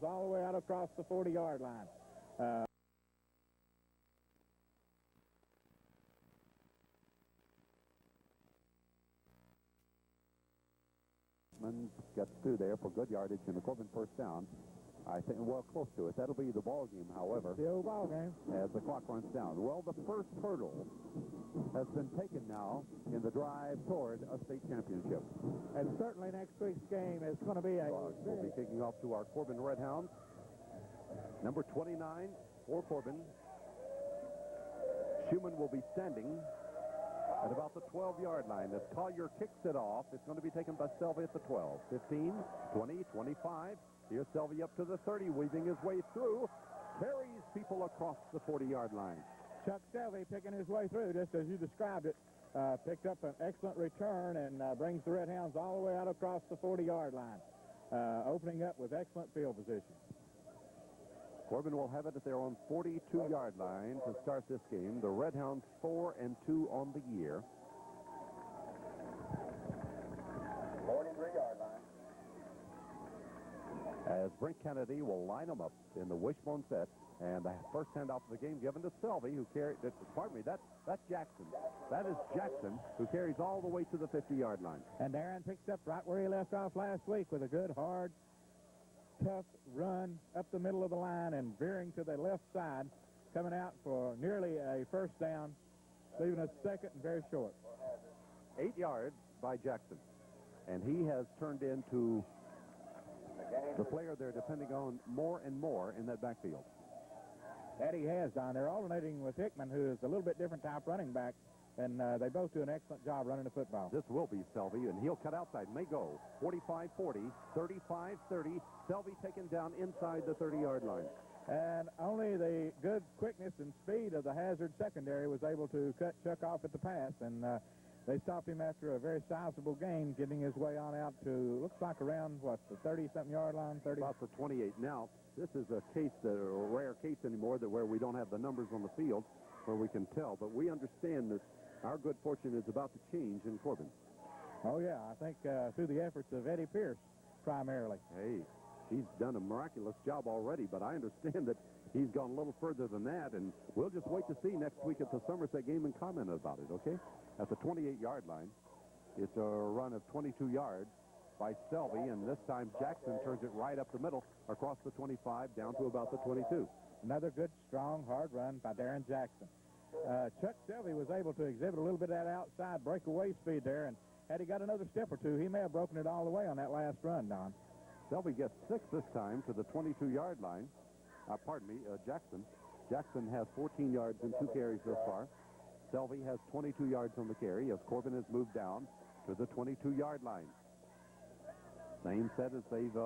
all the way out across the 40-yard line. Gets through there for good yardage in the Corbin first down. I think, well, close to it. That'll be the ball game, however. The old ball game. As the clock runs down. Well, the first hurdle has been taken now in the drive toward a state championship. And certainly next week's game is going to be a... We'll be kicking off to our Corbin Redhounds. Number 29 for Corbin. Schumann will be standing at about the 12-yard line. As Collier kicks it off, it's going to be taken by Selvey at the 12. 15, 20, 25. Here's Selvey up to the 30, weaving his way through. Carries people across the 40-yard line. Chuck Selvey picking his way through, just as you described it. Picked up an excellent return and brings the Redhounds all the way out across the 40-yard line. Opening up with excellent field position. Corbin will have it at their own 42-yard line to start this game. The Redhounds 4-2 on the year. 43-yard line. As Brink Kennedy will line them up in the wishbone set. And the first handoff of the game given to Selvey, who carried, pardon me, that's Jackson. That is Jackson, who carries all the way to the 50-yard line. And Darren picks up right where he left off last week with a good, hard, tough run up the middle of the line and veering to the left side, coming out for nearly a first down, leaving us second and very short. 8 yards by Jackson. And he has turned into the player they're depending on more and more in that backfield. That he has, Don. They're alternating with Hickman, who is a little bit different type running back, and they both do an excellent job running the football. This will be Selvey, and he'll cut outside. May go 45-40, 35-30. Selvey taken down inside the 30-yard line. And only the good quickness and speed of the Hazard secondary was able to cut Chuck off at the pass, and they stopped him after a very sizable gain, getting his way on out to, looks like around, what, the 30-something yard line? 30? About the 28. Now, this is a rare case anymore where we don't have the numbers on the field where we can tell, but we understand that our good fortune is about to change in Corbin. Oh, yeah, I think through the efforts of Eddie Pierce, primarily. Hey, he's done a miraculous job already, but I understand that he's gone a little further than that, and we'll just wait to see next week at the Somerset game and comment about it, okay? At the 28-yard line, it's a run of 22 yards by Selvey, and this time Jackson turns it right up the middle across the 25 down to about the 22. Another good, strong, hard run by Darren Jackson. Chuck Selvey was able to exhibit a little bit of that outside breakaway speed there, and had he got another step or two, he may have broken it all the way on that last run, Don. Selvey gets 6 this time to the 22-yard line. Jackson. Jackson has 14 yards and 2 carries thus far. Selvey has 22 yards on the carry as Corbin has moved down to the 22-yard line. Same set as they've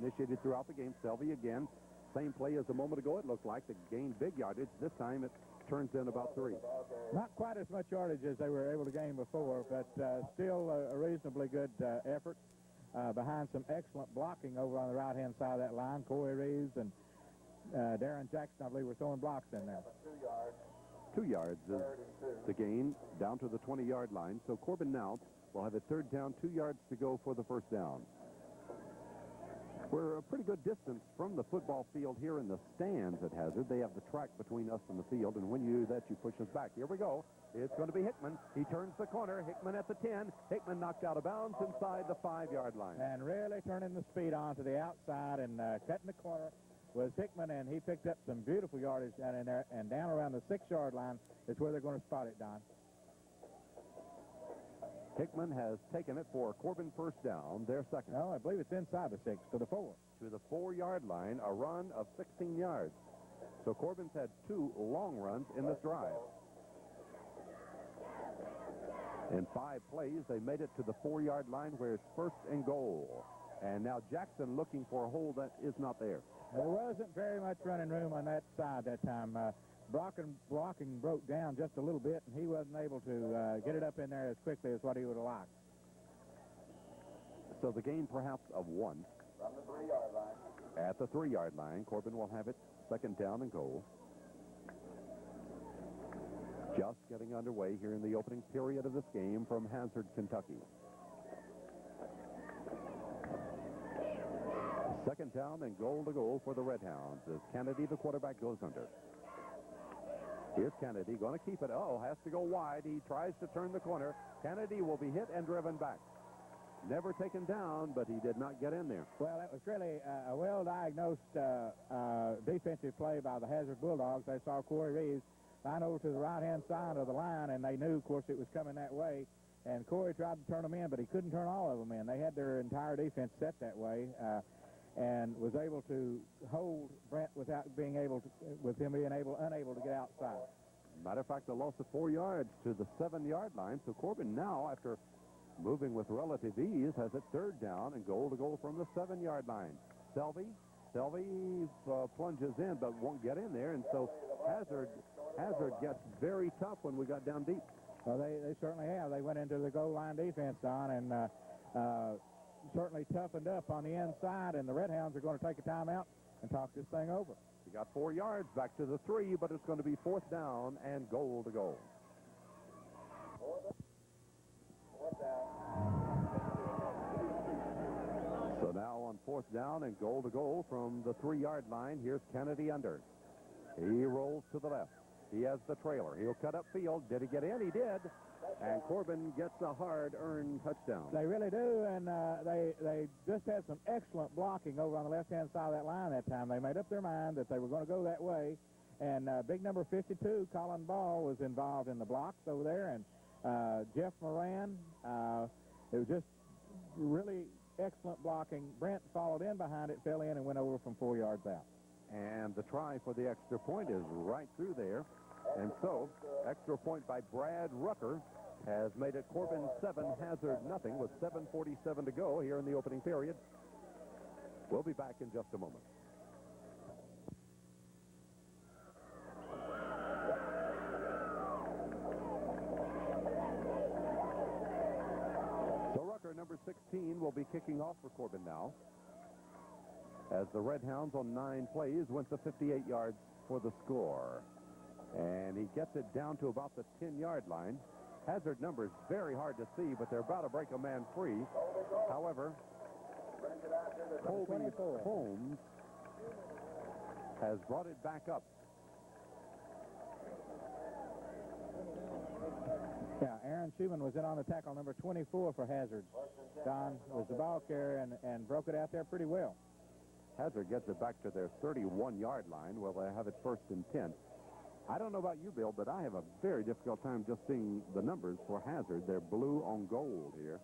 initiated throughout the game. Selvey again. Same play as a moment ago, it looked like. They gained big yardage. This time it turns in about 3. Not quite as much yardage as they were able to gain before, but still a reasonably good effort behind some excellent blocking over on the right-hand side of that line. Corey Reeves and Darren Jackson, I believe, were throwing blocks in there. 2 yards is the gain down to the 20-yard line. So Corbin now will have a third down, 2 yards to go for the first down. We're a pretty good distance from the football field here in the stands at Hazard. They have the track between us and the field, and when you do that, you push us back. Here we go. It's going to be Hickman. He turns the corner. Hickman at the 10. Hickman knocked out of bounds inside the 5-yard line. And really turning the speed on to the outside and cutting the corner was Hickman, and he picked up some beautiful yardage down in there, and down around the 6-yard line is where they're going to spot it, Don. Hickman has taken it for a Corbin first down, their second. No, I believe it's inside the 6 to the 4. To the 4-yard line, a run of 16 yards. So Corbin's had 2 long runs in this drive. In 5 plays, they made it to the 4-yard line where it's first and goal. And now Jackson looking for a hole that is not there. There wasn't very much running room on that side that time. Blocking broke down just a little bit, and he wasn't able to get it up in there as quickly as what he would have liked. So the gain perhaps of 1. From the 3-yard line. At the 3-yard line, Corbin will have it second down and goal. Just getting underway here in the opening period of this game from Hazard, Kentucky. Second down and goal to goal for the Red Hounds as Kennedy, the quarterback, goes under. Here's Kennedy, going to keep it. Oh, has to go wide. He tries to turn the corner. Kennedy will be hit and driven back. Never taken down, but he did not get in there. Well, that was really a well-diagnosed defensive play by the Hazard Bulldogs. They saw Corey Reeves line over to the right-hand side of the line, and they knew, of course, it was coming that way. And Corey tried to turn them in, but he couldn't turn all of them in. They had their entire defense set that way, and was able to hold Brent without being able to, with him being unable to get outside. Matter of fact, a loss of 4 yards to the 7-yard line. So Corbin now, after moving with relative ease, has it third down and goal to goal from the 7-yard line. Selvey plunges in but won't get in there, and so Hazard gets very tough when we got down deep. Well, they certainly have. They went into the goal line defense, Don, and certainly toughened up on the inside, and the Red Hounds are going to take a timeout and talk this thing over. He got 4 yards back to the 3, but it's going to be fourth down and goal to goal. So now on fourth down and goal to goal from the 3-yard line, here's Kennedy under. He rolls to the left. He has the trailer. He'll cut upfield. Did he get in? He did. And Corbin gets a hard-earned touchdown. They really do, and they just had some excellent blocking over on the left-hand side of that line that time. They made up their mind that they were going to go that way, and big number 52, Colin Ball, was involved in the blocks over there, and Jeff Moran. It was just really excellent blocking. Brent followed in behind it, fell in, and went over from 4 yards out. And the try for the extra point is right through there. And so, extra point by Brad Rucker has made it Corbin 7, Hazard nothing, with 7:47 to go here in the opening period. We'll be back in just a moment. So Rucker, number 16, will be kicking off for Corbin now, as the Red Hounds on 9 plays went to 58 yards for the score. And he gets it down to about the 10-yard line. Hazard numbers very hard to see, but they're about to break a man free. However, Colby Holmes has brought it back up. Yeah, Aaron Schumann was in on the tackle, number 24 for Hazard. Don was the ball carrier and broke it out there pretty well. Hazard gets it back to their 31-yard line where they have it 1st and 10. I don't know about you, Bill, but I have a very difficult time just seeing the numbers for Hazard. They're blue on gold here.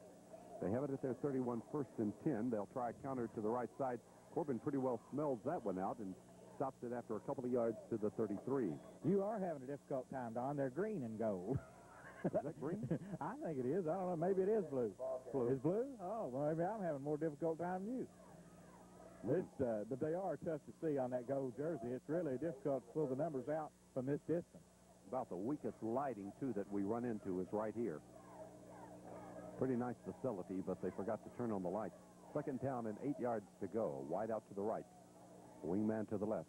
They have it at their 31, 1st and 10. They'll try a counter to the right side. Corbin pretty well smells that one out and stops it after a couple of yards to the 33. You are having a difficult time, Don. They're green and gold. Is that green? I think it is. I don't know. Maybe it is blue. Blue. It's blue? Oh, well, maybe I'm having a more difficult time than you. But they are tough to see on that gold jersey. It's really difficult to pull the numbers out from this distance. About the weakest lighting, too, that we run into is right here. Pretty nice facility, but they forgot to turn on the lights. Second down and 8 yards to go. Wide out to the right. Wingman to the left.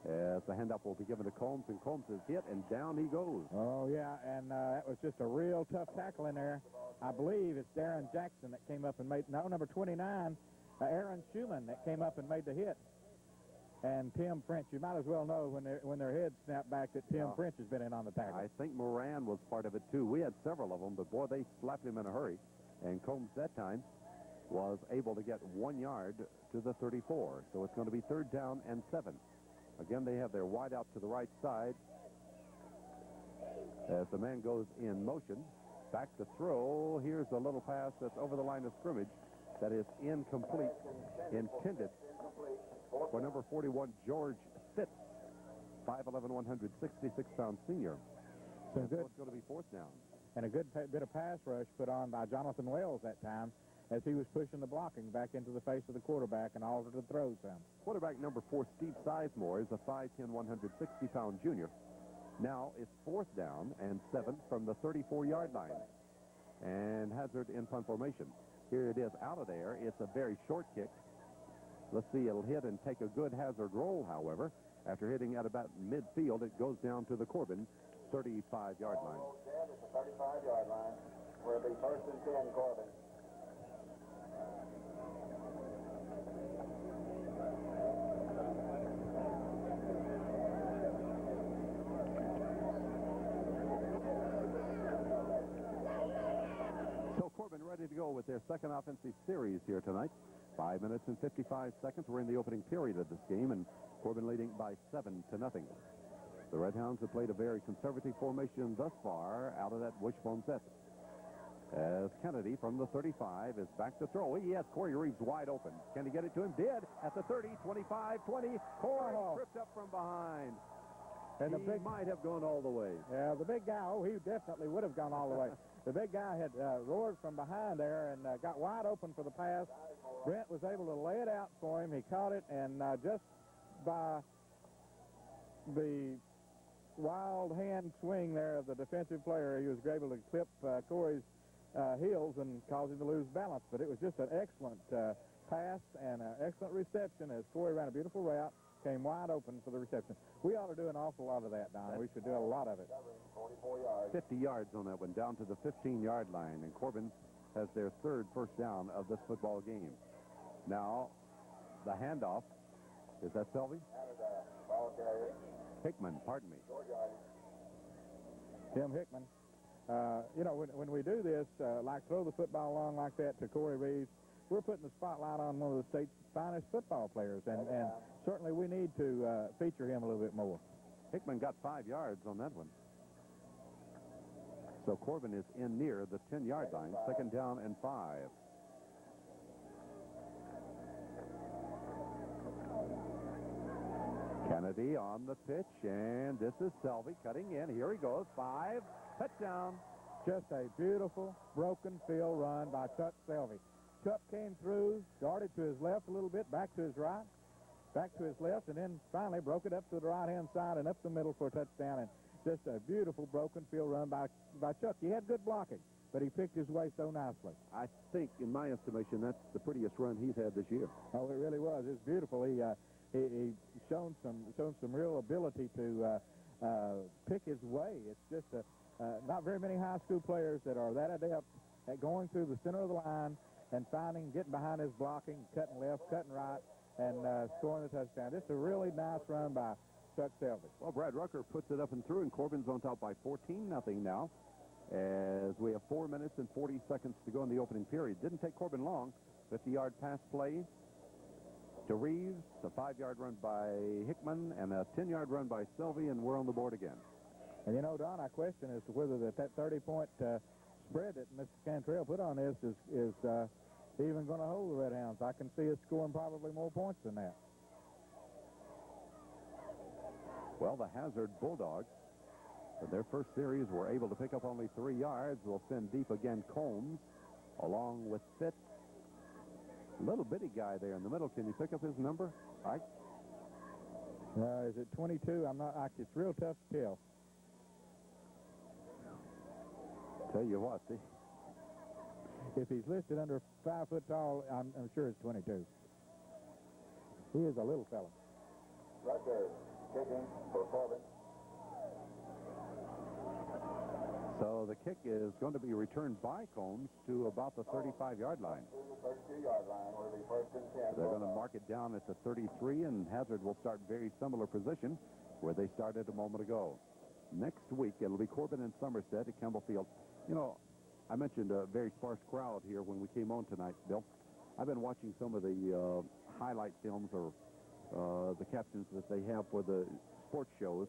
As the handoff will be given to Combs, and Combs is hit, and down he goes. Oh, yeah, and that was just a real tough tackle in there. I believe it's Darren Jackson that came up and made, no, number 29, Aaron Schumann that came up and made the hit. And Tim French, you might as well know when their heads snap back that Tim French has been in on the tackle. I think Moran was part of it, too. We had several of them, but, boy, they slapped him in a hurry. And Combs that time was able to get 1 yard to the 34. So it's going to be third down and 7. Again, they have their wide out to the right side as the man goes in motion. Back to throw. Here's a little pass that's over the line of scrimmage that is incomplete, intended for number 41, George Fitz, 5'11", 166-pound senior. So it's going to be fourth down. And a good bit of pass rush put on by Jonathan Wells that time as he was pushing the blocking back into the face of the quarterback and altered the throw some. Quarterback number 4, Steve Sizemore, is a 5'10", 160-pound junior. Now it's fourth down and 7 from the 34-yard line. And Hazard in punt formation. Here it is out of there. It's a very short kick. Let's see, it'll hit and take a good Hazard roll, however. After hitting at about midfield, it goes down to the Corbin 35-yard line. It's the 35-yard line, where it'll be 1st and 10, Corbin. go with their second offensive series here tonight. 5 minutes and 55 seconds. We're in the opening period of this game, and Corbin leading by 7-0. The Red Hounds have played a very conservative formation thus far out of that wishbone set. As Kennedy from the 35 is back to throw. He has Corey Reeves wide open. Can he get it to him? Did at the 30, 25, 20. Corey tripped up from behind. And he might have gone all the way. Yeah, the big guy, he definitely would have gone all the way. The big guy had roared from behind there and got wide open for the pass. Brent was able to lay it out for him. He caught it, and just by the wild hand swing there of the defensive player, he was able to clip Corey's heels and cause him to lose balance. But it was just an excellent pass and an excellent reception as Corey ran a beautiful route, came wide open for the reception. We ought to do an awful lot of that, Don. We should do a lot of it. 50 yards on that one, down to the 15-yard line, and Corbin has their third first down of this football game. Now, the handoff. Is that Selvey? Hickman, pardon me. Tim Hickman. You know, when we do this, like throw the football along like that to Corey Reeves, we're putting the spotlight on one of the state's finest football players, and certainly we need to feature him a little bit more. Hickman got 5 yards on that one. So Corbin is in near the 10-yard line, second down and 5. Kennedy on the pitch, and this is Selvey cutting in. Here he goes, 5, touchdown. Just a beautiful broken field run by Chuck Selvey. Chuck came through, started to his left a little bit, back to his right, back to his left, and then finally broke it up to the right-hand side and up the middle for a touchdown. And just a beautiful broken field run by Chuck. He had good blocking, but he picked his way so nicely. I think, in my estimation, that's the prettiest run he's had this year. Oh, it really was. It's beautiful. He shown some real ability to pick his way. It's just not very many high school players that are that adept at going through the center of the line and getting behind his blocking, cutting left, cutting right, and scoring the touchdown. Just a really nice run by Chuck Selvey. Well, Brad Rucker puts it up and through, and Corbin's on top by 14-0 now, as we have 4 minutes and 40 seconds to go in the opening period. Didn't take Corbin long. 50-yard pass play to Reeves, a 5-yard run by Hickman, and a 10-yard run by Selvey, and we're on the board again. And you know, Don, I question as to whether that 30-point spread that Mr. Cantrell put on this is even going to hold the Red Hounds. I can see us scoring probably more points than that. Well, the Hazard Bulldogs, in their first series, were able to pick up only 3 yards. We'll send deep again Combs, along with Fitz. Little bitty guy there in the middle. Can you pick up his number? Ike? Is it 22? I'm not. It's real tough to tell. Tell you what, if he's listed under 5 foot tall, I'm sure it's 22. He is a little fella. Rucker kicking for Corbin. So the kick is going to be returned by Combs to about the 35-yard line. 32-yard line, where the first and 10. They're going to mark it down at the 33, and Hazard will start very similar position where they started a moment ago. Next week, it'll be Corbin and Somerset at Campbell Field. You know, I mentioned a very sparse crowd here when we came on tonight, Bill. I've been watching some of the highlight films or the captions that they have for the sports shows,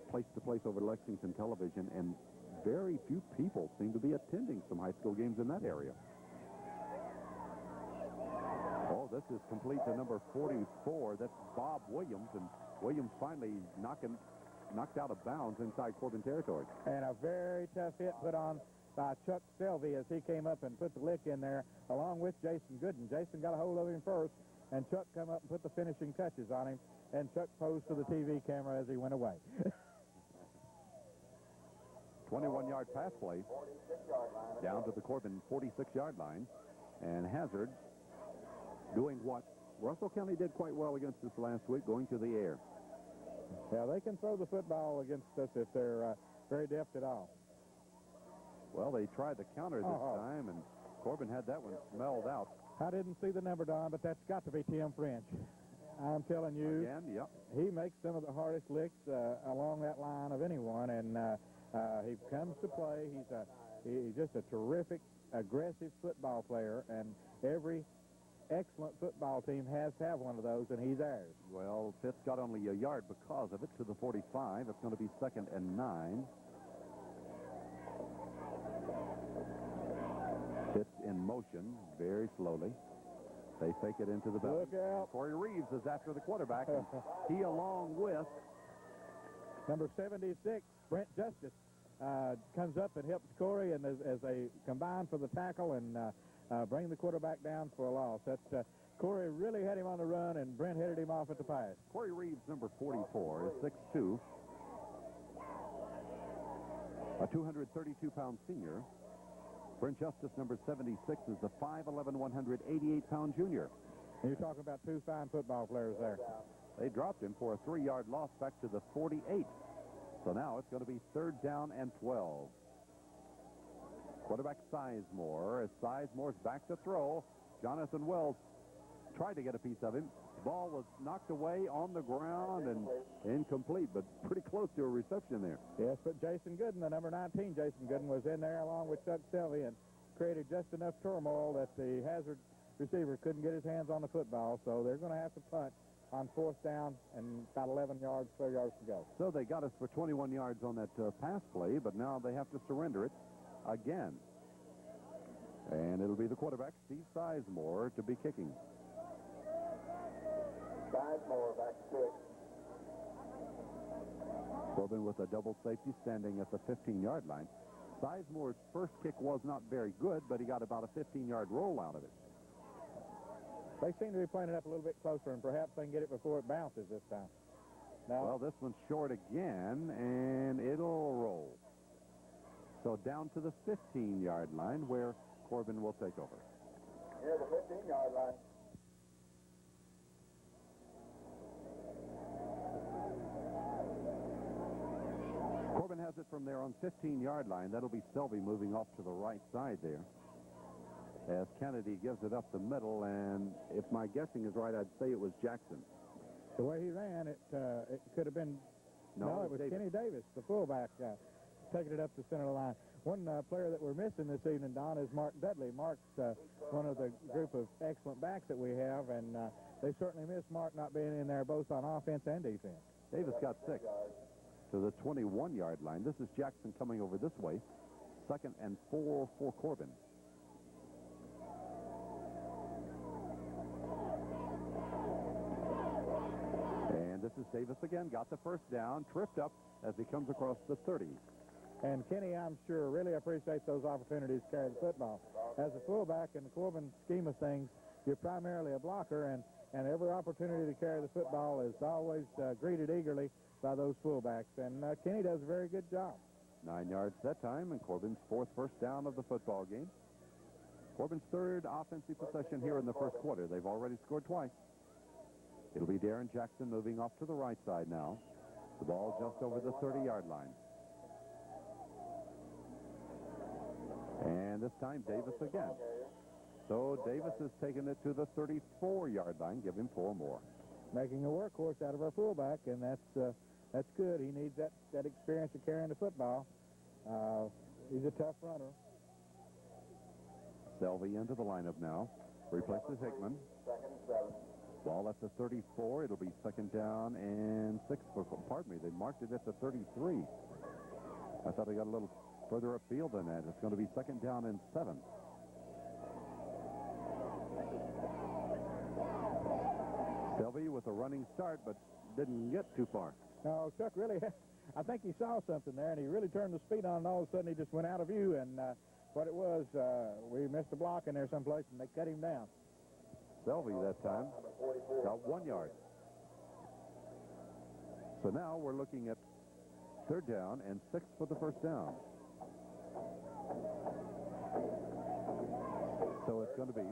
place to place over Lexington television, and very few people seem to be attending some high school games in that area. Oh, this is complete to number 44. That's Bob Williams, and Williams finally knocked out of bounds inside Corbin territory. And a very tough hit put on by Chuck Selvey as he came up and put the lick in there along with Jason Gooden. Jason got a hold of him first, and Chuck come up and put the finishing touches on him, and Chuck posed to the TV camera as he went away. 21-yard pass play down to the Corbin 46-yard line, and Hazard doing what Russell County did quite well against us last week, going to the air. Yeah, they can throw the football against us if they're very deft at all. Well, they tried the counter this time, and Corbin had that one smelled out. I didn't see the number, Don, but that's got to be Tim French. I'm telling you, again, yep. He makes some of the hardest licks along that line of anyone, and he comes to play. He's just a terrific aggressive football player, and every excellent football team has to have one of those, and he's ours. Well, Fitz got only a yard because of it to the 45. It's going to be 2nd and 9. Fitz in motion very slowly. They fake it into the belly. Look out. Corey Reeves is after the quarterback. And he, along with number 76, Brent Justice, comes up and helps Corey, and as they combine for the tackle and bring the quarterback down for a loss. Corey really had him on the run, and Brent headed him off at the pass. Corey Reeves, number 44, is 6'2", a 232-pound senior. Brent Justice, number 76, is a 5'11", 188-pound junior. And you're talking about two fine football players there. They dropped him for a 3-yard loss back to the 48. So now it's going to be 3rd down and 12. Quarterback Sizemore. As Sizemore's back to throw, Jonathan Wells tried to get a piece of him. Ball was knocked away on the ground and incomplete, but pretty close to a reception there. Yes, but Jason Gooden, the number 19, Jason Gooden, was in there along with Chuck Selvey and created just enough turmoil that the Hazard receiver couldn't get his hands on the football, so they're going to have to punt on 4th down and about 12 yards to go. So they got us for 21 yards on that pass play, but now they have to surrender it again. And it'll be the quarterback, Steve Sizemore, to be kicking. Sizemore back 6. Corbin with a double safety standing at the 15-yard line. Sizemore's first kick was not very good, but he got about a 15-yard roll out of it. They seem to be playing it up a little bit closer, and perhaps they can get it before it bounces this time. No. Well, this one's short again, and it'll roll. So down to the 15-yard line, where Corbin will take over. Near the 15-yard line. Corbin has it from there on 15-yard line. That'll be Selvey moving off to the right side there, as Kennedy gives it up the middle, and if my guessing is right, I'd say it was Jackson. The way he ran, it could have been... No, it was Davis. Kenny Davis, the fullback, taking it up the center of the line. One player that we're missing this evening, Don, is Mark Dudley. Mark's one of the group of excellent backs that we have, and they certainly miss Mark not being in there both on offense and defense. Davis got 6 to the 21-yard line. This is Jackson coming over this way. 2nd and 4 for Corbin. And this is Davis again. Got the first down, tripped up as he comes across the 30. And Kenny, I'm sure, really appreciates those opportunities to carry the football. As a fullback in the Corbin scheme of things, you're primarily a blocker, and every opportunity to carry the football is always greeted eagerly by those fullbacks. And Kenny does a very good job. 9 yards that time, and Corbin's 4th first down of the football game. Corbin's 3rd offensive possession here in the first quarter. They've already scored twice. It'll be Darren Jackson moving off to the right side now. The ball just over the 30-yard line. And this time, Davis again. So Davis has taken it to the 34-yard line. Give him 4 more. Making a workhorse out of our fullback, and that's good. He needs that experience of carrying the football. He's a tough runner. Selvey into the lineup now. Replaces Hickman. 2nd and 7. Ball at the 34. It'll be 2nd down and 6. Pardon me, they marked it at the 33. I thought they got a little further upfield than that. It's going to be 2nd down and 7. Selvey with a running start, but didn't get too far. No, Chuck really, I think he saw something there, and he really turned the speed on, and all of a sudden he just went out of view, and what it was, we missed a block in there someplace, and they cut him down. Selvey that time got 1 yard. So now we're looking at 3rd down and 6 for the first down. So it's going to be,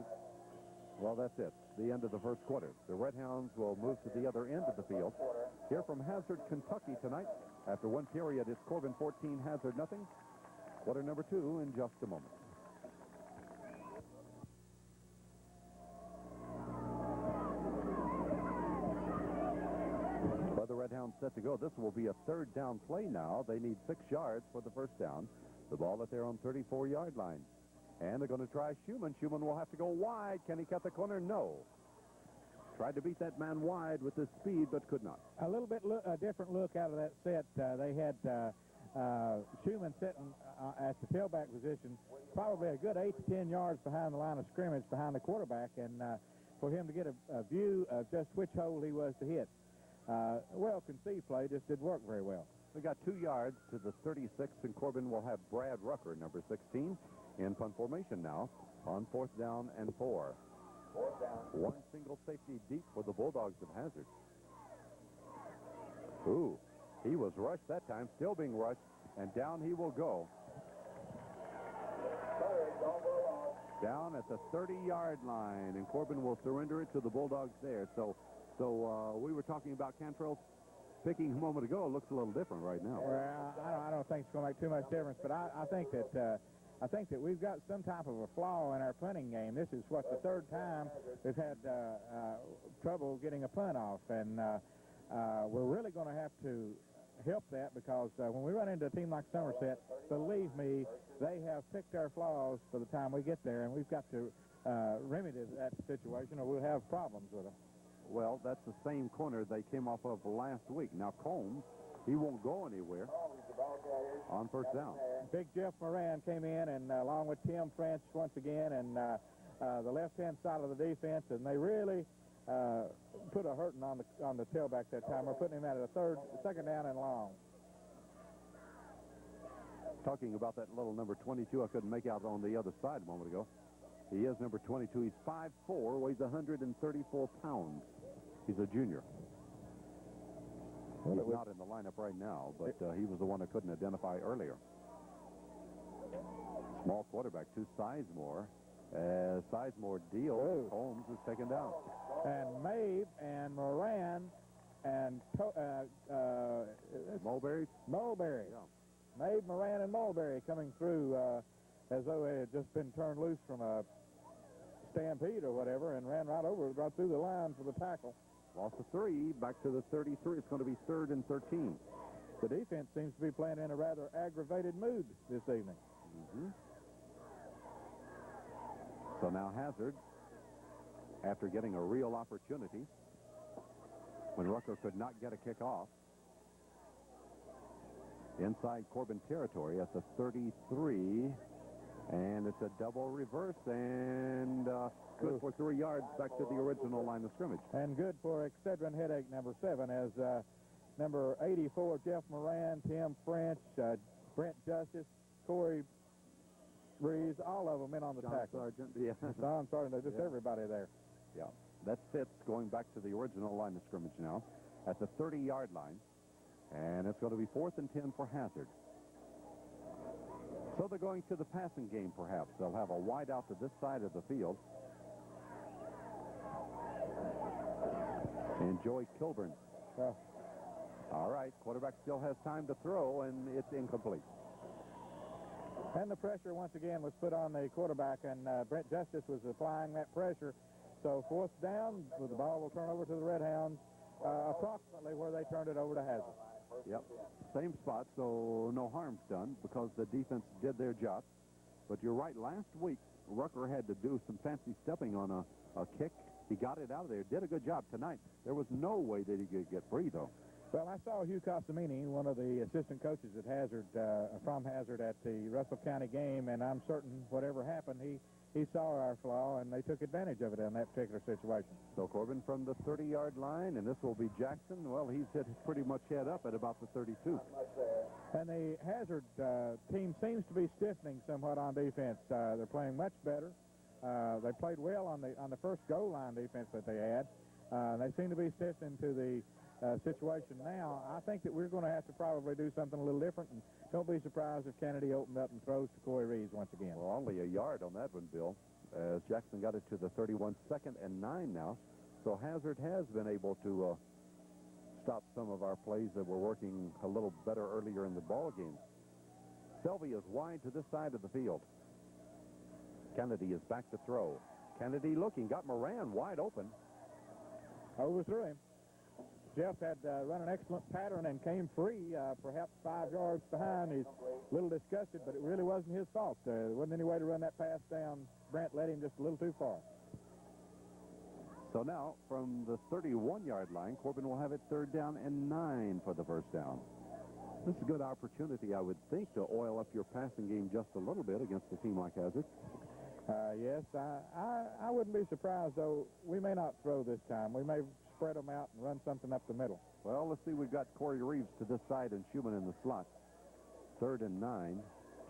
well, that's it, the end of the first quarter. The Red Hounds will move to the other end of the field. Here from Hazard, Kentucky tonight. After one period, it's Corbin 14, Hazard nothing. Quarter number 2 in just a moment. Well, the Red Hounds set to go. This will be a 3rd down play now. They need 6 yards for the first down. The ball at their own 34-yard line. And they're going to try Schumann. Schumann will have to go wide. Can he cut the corner? No. Tried to beat that man wide with his speed, but could not. A little bit a different look out of that set. They had Schumann sitting at the tailback position, probably a good 8 to 10 yards behind the line of scrimmage, behind the quarterback, and for him to get a view of just which hole he was to hit. Well-conceived play, just didn't work very well. We got 2 yards to the 36, and Corbin will have Brad Rucker, number 16, in punt formation now on 4th down and 4. 4th down. One single safety deep for the Bulldogs of Hazard. Ooh, he was rushed that time, still being rushed, and down he will go. Down at the 30-yard line, and Corbin will surrender it to the Bulldogs there. So we were talking about Cantrell's picking a moment ago. It looks a little different right now. Well, I don't think it's going to make too much difference, but I think that we've got some type of a flaw in our punting game. This is what, the 3rd time we've had trouble getting a punt off, and we're really going to have to help that, because when we run into a team like Somerset, believe me, they have picked our flaws by the time we get there, and we've got to remedy that situation, or we'll have problems with them. Well, that's the same corner they came off of last week. Now, Combs, he won't go anywhere on 1st down. Big Jeff Moran came in, and along with Tim French once again, and the left-hand side of the defense, and they really put a hurting on the tailback that time. We're putting him at a 2nd down and long. Talking about that little number 22, I couldn't make out on the other side a moment ago. He is number 22. He's 5'4", weighs 134 pounds. He's a junior. He's not in the lineup right now, but he was the one I couldn't identify earlier. Small quarterback to Sizemore. As Sizemore deals, Holmes is taken down. And Mabe and Moran and Mulberry. Yeah. Mabe, Moran, and Mulberry coming through as though they had just been turned loose from a stampede or whatever, and ran right through the line for the tackle. Lost a 3, back to the 33. It's going to be 3rd and 13. The defense seems to be playing in a rather aggravated mood this evening. So now Hazard, after getting a real opportunity, when Rucker could not get a kickoff, inside Corbin territory at the 33, and it's a double reverse, and good for 3 yards back to the original line of scrimmage. And good for Excedrin Headache number 7, as number 84, Jeff Moran, Tim French, Brent Justice, Corey Reeves, all of them in on the tackle. Sargent, yeah. Don Sargent, just everybody there. Yeah, that's Fitz going back to the original line of scrimmage now at the 30-yard line, and it's going to be 4th and 10 for Hazard. So they're going to the passing game, perhaps. They'll have a wide out to this side of the field. And Joey Kilburn. All right, quarterback still has time to throw, and it's incomplete. And the pressure once again was put on the quarterback, and Brent Justice was applying that pressure. So 4th down, the ball will turn over to the Red Hounds, approximately where they turned it over to Hazard. Yep, same spot, so no harm's done because the defense did their job. But you're right, last week Rucker had to do some fancy stepping on a kick. He got it out of there, did a good job tonight. There was no way that he could get free, though. Well, I saw Hugh Cosamini, one of the assistant coaches at Hazard, from Hazard at the Russell County game, and I'm certain whatever happened, he saw our flaw, and they took advantage of it in that particular situation. So Corbin from the 30-yard line, and this will be Jackson. Well, he's hit pretty much head up at about the 32. And the Hazard team seems to be stiffening somewhat on defense. They're playing much better. They played well on the first goal line defense that they had. They seem to be stiffening to the situation now. I think that we're going to have to probably do something a little different, and don't be surprised if Kennedy opened up and throws to Corey Reeves once again. Well, only a yard on that one, Bill, as Jackson got it to the 31, 2nd and 9 now. So Hazard has been able to stop some of our plays that were working a little better earlier in the ball game. Selvey is wide to this side of the field. Kennedy is back to throw. Kennedy looking, got Moran wide open. Overthrew him. Jeff had run an excellent pattern and came free, perhaps 5 yards behind. He's a little disgusted, but it really wasn't his fault. There wasn't any way to run that pass down. Brent led him just a little too far. So now, from the 31-yard line, Corbin will have it 3rd down and 9 for the first down. This is a good opportunity, I would think, to oil up your passing game just a little bit against a team like Hazard. Yes, I wouldn't be surprised, though. We may not throw this time. We may spread them out and run something up the middle. Well, let's see. We've got Corey Reeves to this side and Schumann in the slot. 3rd and 9.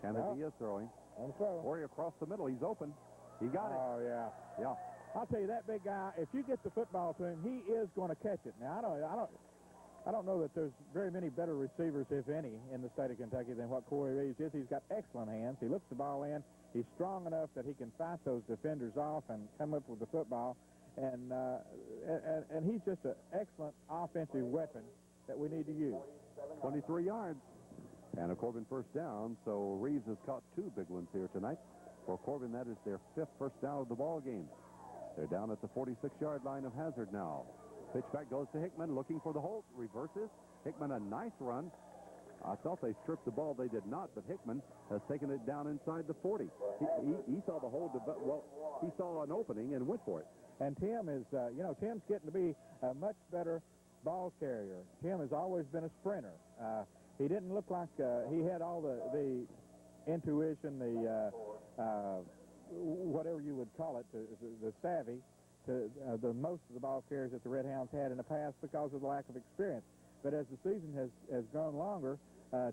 Kennedy is throwing. On the throw. Corey across the middle. He's open. He got it. Oh, yeah. Yeah. I'll tell you, that big guy, if you get the football to him, he is going to catch it. Now, I don't know that there's very many better receivers, if any, in the state of Kentucky than what Corey Reeves is. He's got excellent hands. He looks the ball in. He's strong enough that he can fight those defenders off and come up with the football. And he's just an excellent offensive weapon that we need to use. 23 yards. And a Corbin first down, so Reeves has caught 2 big ones here tonight. For Corbin, that is their 5th first down of the ball game. They're down at the 46-yard line of Hazard now. Pitch back goes to Hickman, looking for the hold. Reverses. Hickman, a nice run. I thought they stripped the ball. They did not, but Hickman has taken it down inside the 40. He saw the hold. Well, he saw an opening and went for it. And Tim is, Tim's getting to be a much better ball carrier. Tim has always been a sprinter. He didn't look like he had all the intuition, the whatever you would call it, the savvy, the most of the ball carriers that the Red Hounds had in the past because of the lack of experience. But as the season has grown longer,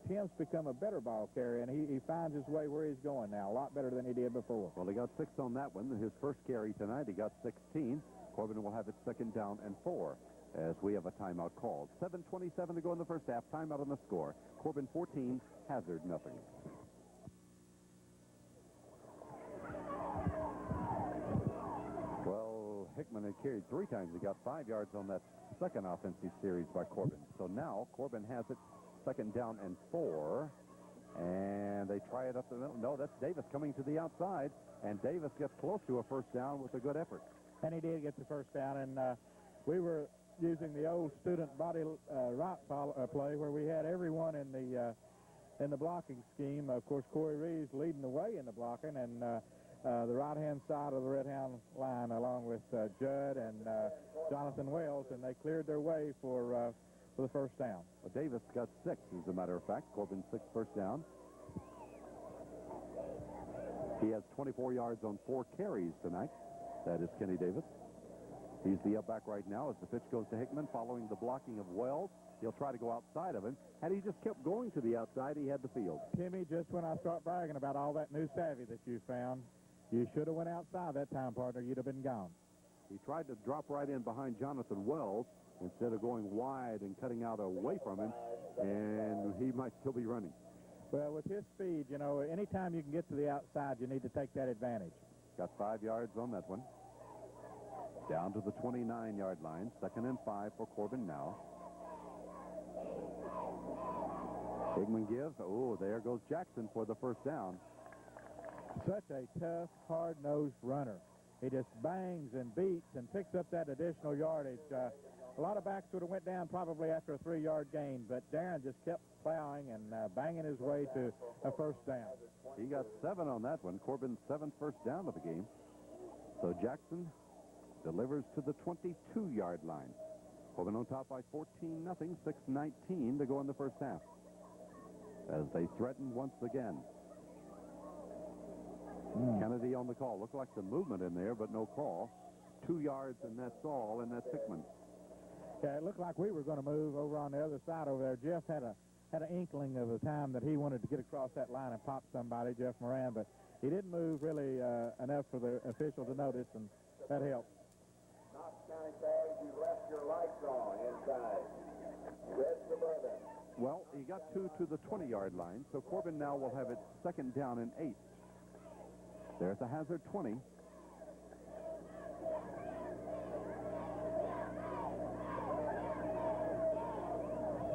Tim's become a better ball carrier, and he finds his way where he's going now, a lot better than he did before. Well, he got 6 on that one. His first carry tonight, he got 16. Corbin will have it 2nd down and 4 as we have a timeout called. 7:27 to go in the first half. Timeout on the score. Corbin 14, Hazard nothing. Well, Hickman had carried 3 times. He got 5 yards on that second offensive series by Corbin. So now Corbin has it 2nd down and 4. And they try it up the middle. No, that's Davis coming to the outside. And Davis gets close to a first down with a good effort. And he did get the first down. And we were using the old student body rock play where we had everyone in the blocking scheme. Of course, Corey Reeves leading the way in the blocking, and the right-hand side of the Red Hound line along with Judd and Jonathan Wells, and they cleared their way for the first down. Well, Davis got 6, as a matter of fact. Corbin's 6th first down. He has 24 yards on 4 carries tonight. That is Kenny Davis. He's the up back right now as the pitch goes to Hickman following the blocking of Wells. He'll try to go outside of him. Had he just kept going to the outside, he had the field. Timmy, just when I start bragging about all that new savvy that you found, you should have went outside that time, partner. You'd have been gone. He tried to drop right in behind Jonathan Wells instead of going wide and cutting out away from him, and he might still be running. Well, with his speed, anytime you can get to the outside, you need to take that advantage. Got 5 yards on that one. Down to the 29-yard line. 2nd and 5 for Corbin now. Hickman gives. Oh, there goes Jackson for the first down. Such a tough, hard-nosed runner. He just bangs and beats and picks up that additional yardage. A lot of backs would have went down probably after a 3-yard gain, but Darren just kept plowing and banging his way to a first down. He got 7 on that one. Corbin's 7th first down of the game. So Jackson delivers to the 22-yard line. Corbin on top by 14-0, 6:19 to go in the first half. As they threaten once again. Kennedy on the call. Looked like some movement in there, but no call. 2 yards, and that's all, and that's Hickman. Yeah, it looked like we were going to move over on the other side over there. Jeff had an inkling of the time that he wanted to get across that line and pop somebody, Jeff Moran, but he didn't move really enough for the official to notice, and that helped. Knox County Tags, you left your lights on inside. Rest above it. Well, he got 2 to the 20-yard line, so Corbin now will have it 2nd down and 8. There's a Hazard 20.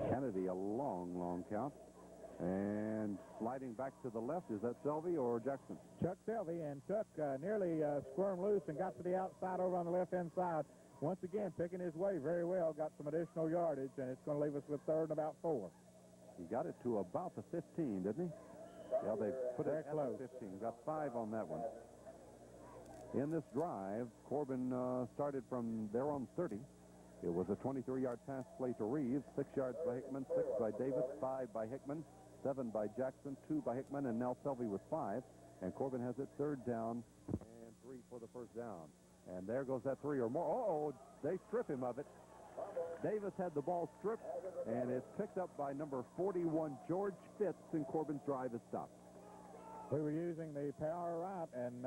Kennedy, a long count. And sliding back to the left, is that Selvey or Jackson? Chuck Selvey, and Chuck nearly squirmed loose and got to the outside over on the left-hand side. once again, picking his way very well, got some additional yardage, and it's going to leave us with third and about 4. He got it to about the 15, didn't he? Yeah, they put it at the 15. Got 5 on that one. In this drive, Corbin started from there on 30. It was a 23-yard pass play to Reeves, 6 yards by Hickman, 6 by Davis, 5 by Hickman, 7 by Jackson, 2 by Hickman, and now Selvey with 5. And Corbin has it third down and 3 for the first down. And there goes that 3 or more. Uh-oh, they strip him of it. Davis had the ball stripped, and it's picked up by number 41, George Fitz, and Corbin's drive is stopped. We were using the power route, and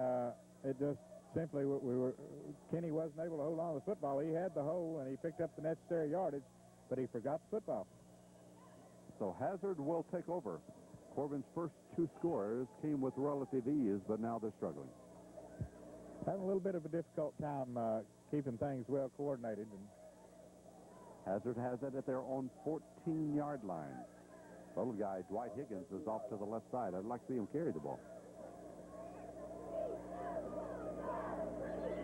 it just simply, Kenny wasn't able to hold on to the football. He had the hole, and he picked up the necessary yardage, but he forgot the football. So Hazard will take over. Corbin's first 2 scores came with relative ease, but now they're struggling. Having a little bit of a difficult time keeping things well coordinated. And Hazard has it at their own 14-yard line. Little guy Dwight Higgins is off to the left side. I'd like to see him carry the ball.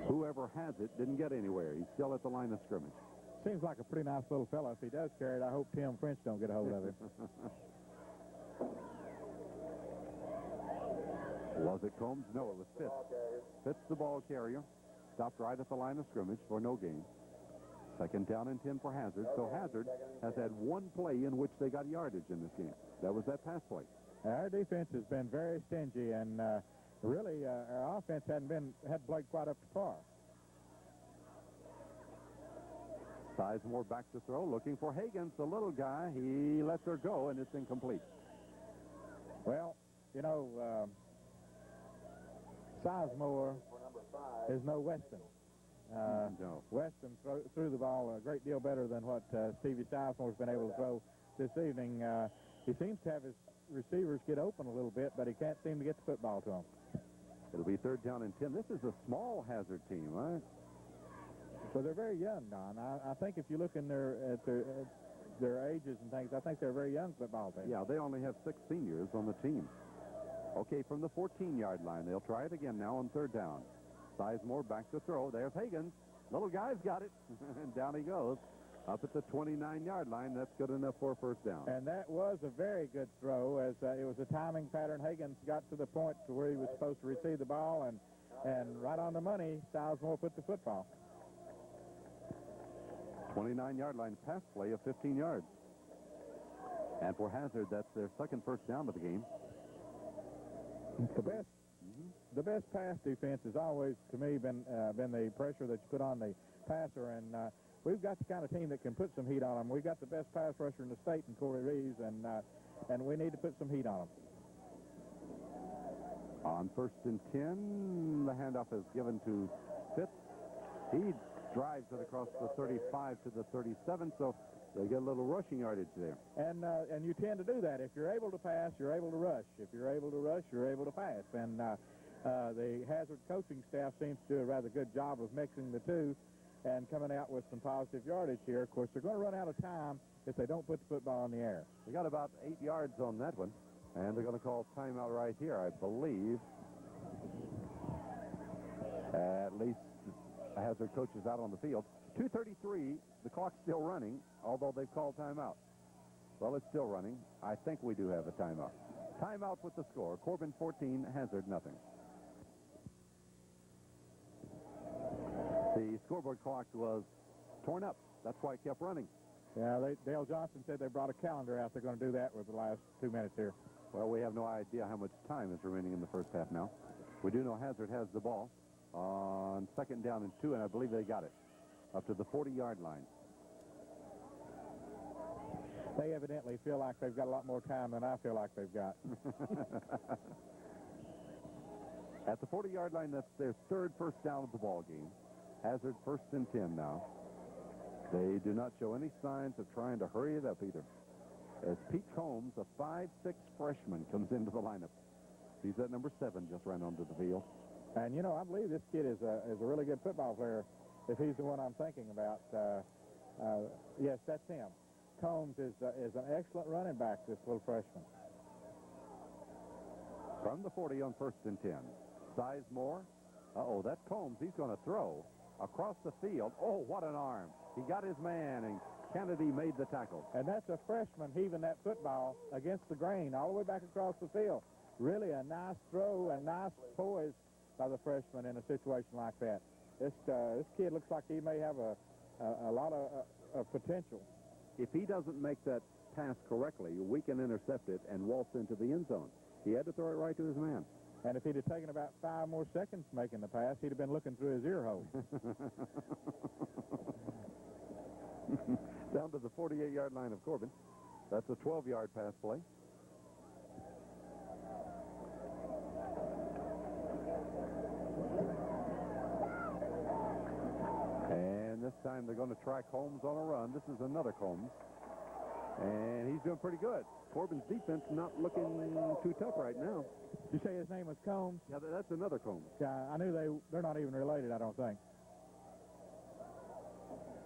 Whoever has it didn't get anywhere. He's still at the line of scrimmage. Seems like a pretty nice little fella. If he does carry it, I hope Tim French don't get a hold of it. Was it Combs? No, it was Fitz. Fitz, the ball carrier, stopped right at the line of scrimmage for no gain. Second down and 10 for Hazard. So Hazard has had 1 play in which they got yardage in this game. That was that pass play. Our defense has been very stingy, and really our offense hadn't played quite up to par. Sizemore back to throw, looking for Higgins, the little guy. He lets her go, and it's incomplete. Well, you know, Sizemore is no Weston. No. Weston threw the ball a great deal better than what Stevie Sizemore's been able to throw this evening. He seems to have his receivers get open a little bit, but he can't seem to get the football to them. It'll be third down and 10. This is a small Hazard team, right? So they're very young, Don. I think if you look in at their ages and things, I think they're a very young football team. Yeah, they only have 6 seniors on the team. Okay, from the 14-yard line, they'll try it again now on third down. Sizemore back to throw. There's Higgins. Little guy's got it. And down he goes. Up at the 29-yard line. That's good enough for a first down. And that was a very good throw, as it was a timing pattern. Higgins got to the point to where he was supposed to receive the ball, and right on the money, Sizemore put the football. 29-yard line pass play of 15 yards. And for Hazard, that's their second first down of the game. The best pass defense has always, to me, been the pressure that you put on the passer, and we've got the kind of team that can put some heat on them. We've got the best pass rusher in the state in Corey Reeves, and we need to put some heat on them. On first and 10, the handoff is given to Fitz. He drives it across the 35 to the 37, so they get a little rushing yardage there. And you tend to do that. If you're able to pass, you're able to rush. If you're able to rush, you're able to pass. And the Hazard coaching staff seems to do a rather good job of mixing the two and coming out with some positive yardage here. Of course, they're going to run out of time if they don't put the football in the air. They got about 8 yards on that one, and they're going to call timeout right here, I believe. At least the Hazard coach is out on the field. 2:33, the clock's still running, although they've called timeout. Well, it's still running. I think we do have a timeout. Timeout with the score. Corbin 14, Hazard nothing. The scoreboard clock was torn up. That's why it kept running. Yeah, Dale Johnson said they brought a calendar out. They're going to do that with the last 2 minutes here. Well, we have no idea how much time is remaining in the first half now. We do know Hazard has the ball on second down and 2, and I believe they got it up to the 40-yard line. They evidently feel like they've got a lot more time than I feel like they've got. At the 40-yard line, that's their third first down of the ball game. Hazard first and 10 now. They do not show any signs of trying to hurry it up either. As Pete Combs, a 5'6" freshman, comes into the lineup. He's at number 7, just ran onto the field. And, you know, I believe this kid is a really good football player, if he's the one I'm thinking about. Yes, that's him. Combs is an excellent running back, this little freshman. From the 40 on first and 10. Sizemore. Uh-oh, that's Combs. He's going to throw. across the field. Oh, what an arm. He got his man, and Kennedy made the tackle. And that's a freshman heaving that football against the grain all the way back across the field. Really a nice throw and nice poise by the freshman in a situation like that. This kid looks like he may have a lot of potential. If he doesn't make that pass correctly, we can intercept it and waltz into the end zone. He had to throw it right to his man. And if he'd have taken about 5 more seconds making the pass, he'd have been looking through his ear hole. Down to the 48-yard line of Corbin. That's a 12-yard pass play. And this time they're going to try Combs on a run. This is another Combs. And he's doing pretty good. Corbin's defense not looking too tough right now. Did you say his name was Combs? Yeah, that's another Combs. Yeah, I knew they're not even related, I don't think.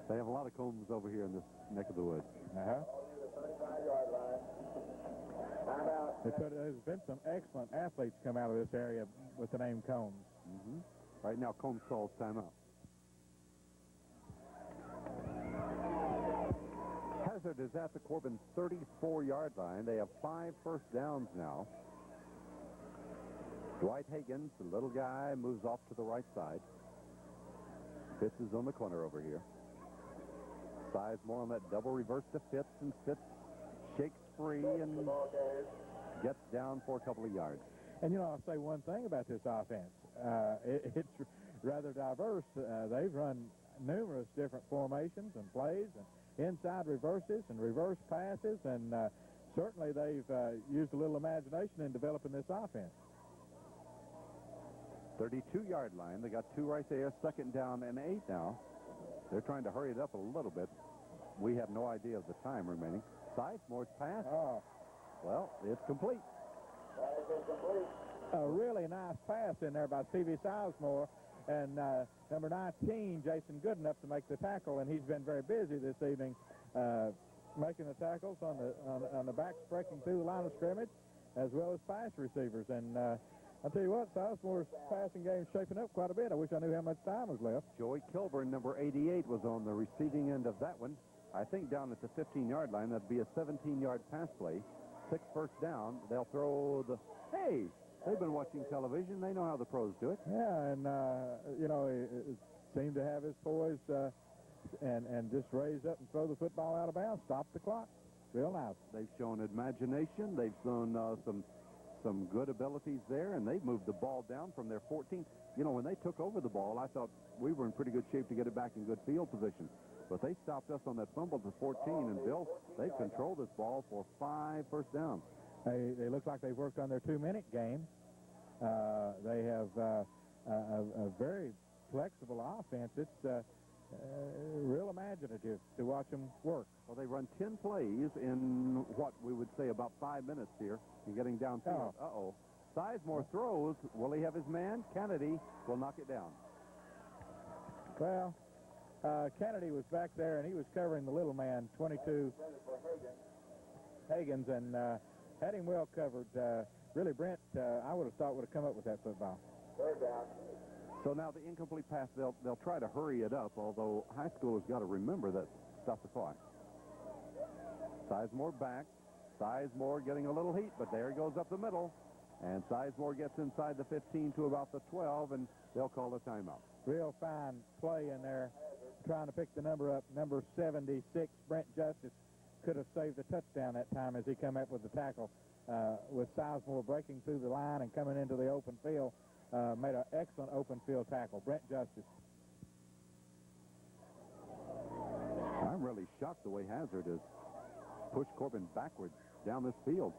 They have a lot of Combs over here in this neck of the woods. Uh-huh. There's been some excellent athletes come out of this area with the name Combs. Mm-hmm. Right now, Combs calls timeout. Hazard is at the Corbin 34-yard line. They have 5 first downs now. Dwight Higgins, the little guy, moves off to the right side. Fitz is on the corner over here. Sizemore on that double reverse to Fitz, and Fitz shakes free and gets down for a couple of yards. And, you know, I'll say one thing about this offense. It's rather diverse. They've run numerous different formations and plays and inside reverses and reverse passes, and certainly they've used a little imagination in developing this offense. 32-yard line. They got 2 right there. 2nd down and 8 now. They're trying to hurry it up a little bit. We have no idea of the time remaining. Sizemore's pass. Oh. Well, it's complete. A really nice pass in there by C.V. Sizemore. And number 19, Jason Goodenough, to make the tackle. And he's been very busy this evening making the tackles on the backs breaking through the line of scrimmage, as well as pass receivers. And I'll tell you what, Sizemore's passing game's shaping up quite a bit. I wish I knew how much time was left. Joey Kilburn, number 88, was on the receiving end of that one. I think down at the 15-yard line, that'd be a 17-yard pass play. 6 first down. They'll throw the... Hey, they've been watching television. They know how the pros do it. Yeah, and, you know, it seemed to have his poise and just raise up and throw the football out of bounds. Stop the clock. Real nice. They've shown imagination. They've shown some good abilities there, and they've moved the ball down from their 14. You know, when they took over the ball, I thought we were in pretty good shape to get it back in good field position. But they stopped us on that fumble to 14, and Bill, they've controlled this ball for 5 first downs. They look like they've worked on their 2-minute game. They have a very flexible offense. It's real imaginative to watch them work. Well, they run 10 plays in what we would say about 5 minutes here. You're getting downfield. Uh-oh. Sizemore throws. Will he have his man? Kennedy will knock it down. Well, Kennedy was back there, and he was covering the little man, 22, Higgins, and had him well covered. Really, Brent, I would have thought would have come up with that football. 3rd down. So now the incomplete pass, they'll try to hurry it up, although high school has got to remember that. Stop the clock. Sizemore back. Sizemore getting a little heat, but there he goes up the middle. And Sizemore gets inside the 15 to about the 12, and they'll call a timeout. Real fine play in there, trying to pick the number up. Number 76, Brent Justice, could have saved the touchdown that time as he come up with the tackle. With Sizemore breaking through the line and coming into the open field, made an excellent open field tackle. Brent Justice. I'm really shocked the way Hazard has pushed Corbin backwards down this field.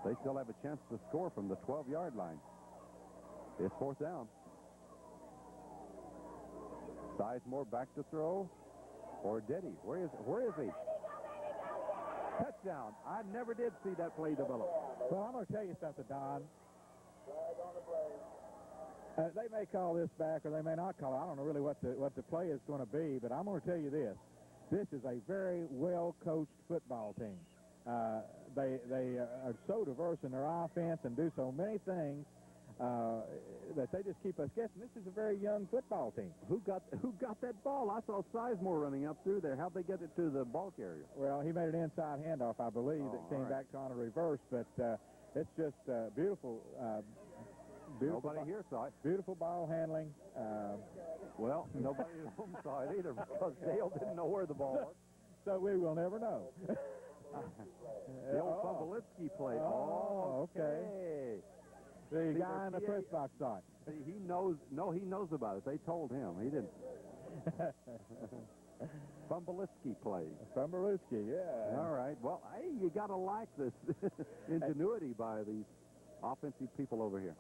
They still have a chance to score from the 12-yard line. It's 4th down. Sizemore back to throw. Or did he? Where is he? Touchdown. I never did see that play develop. Well, I'm going to tell you something, Don. They may call this back, or they may not call it. I don't know really what the play is going to be, but I'm going to tell you this. This is a very well-coached football team. They are so diverse in their offense and do so many things. that they just keep us guessing. This is a very young football team. Who got that ball? I saw Sizemore running up through there. How'd they get it to the ball carrier? Well, he made an inside handoff, I believe, that came back to on a reverse, but it's just beautiful. Nobody here saw it. Beautiful ball handling. Well, nobody at home saw it either because Dale didn't know where the ball was. So we will never know. The old Fumbleitsky play. Oh, okay. The guy in the press box saw it. He knows. No, he knows about it. They told him. He didn't. Fumbleitsky play. Fumbleitsky, yeah. All right. Well, hey, you got to like this ingenuity by these offensive people over here.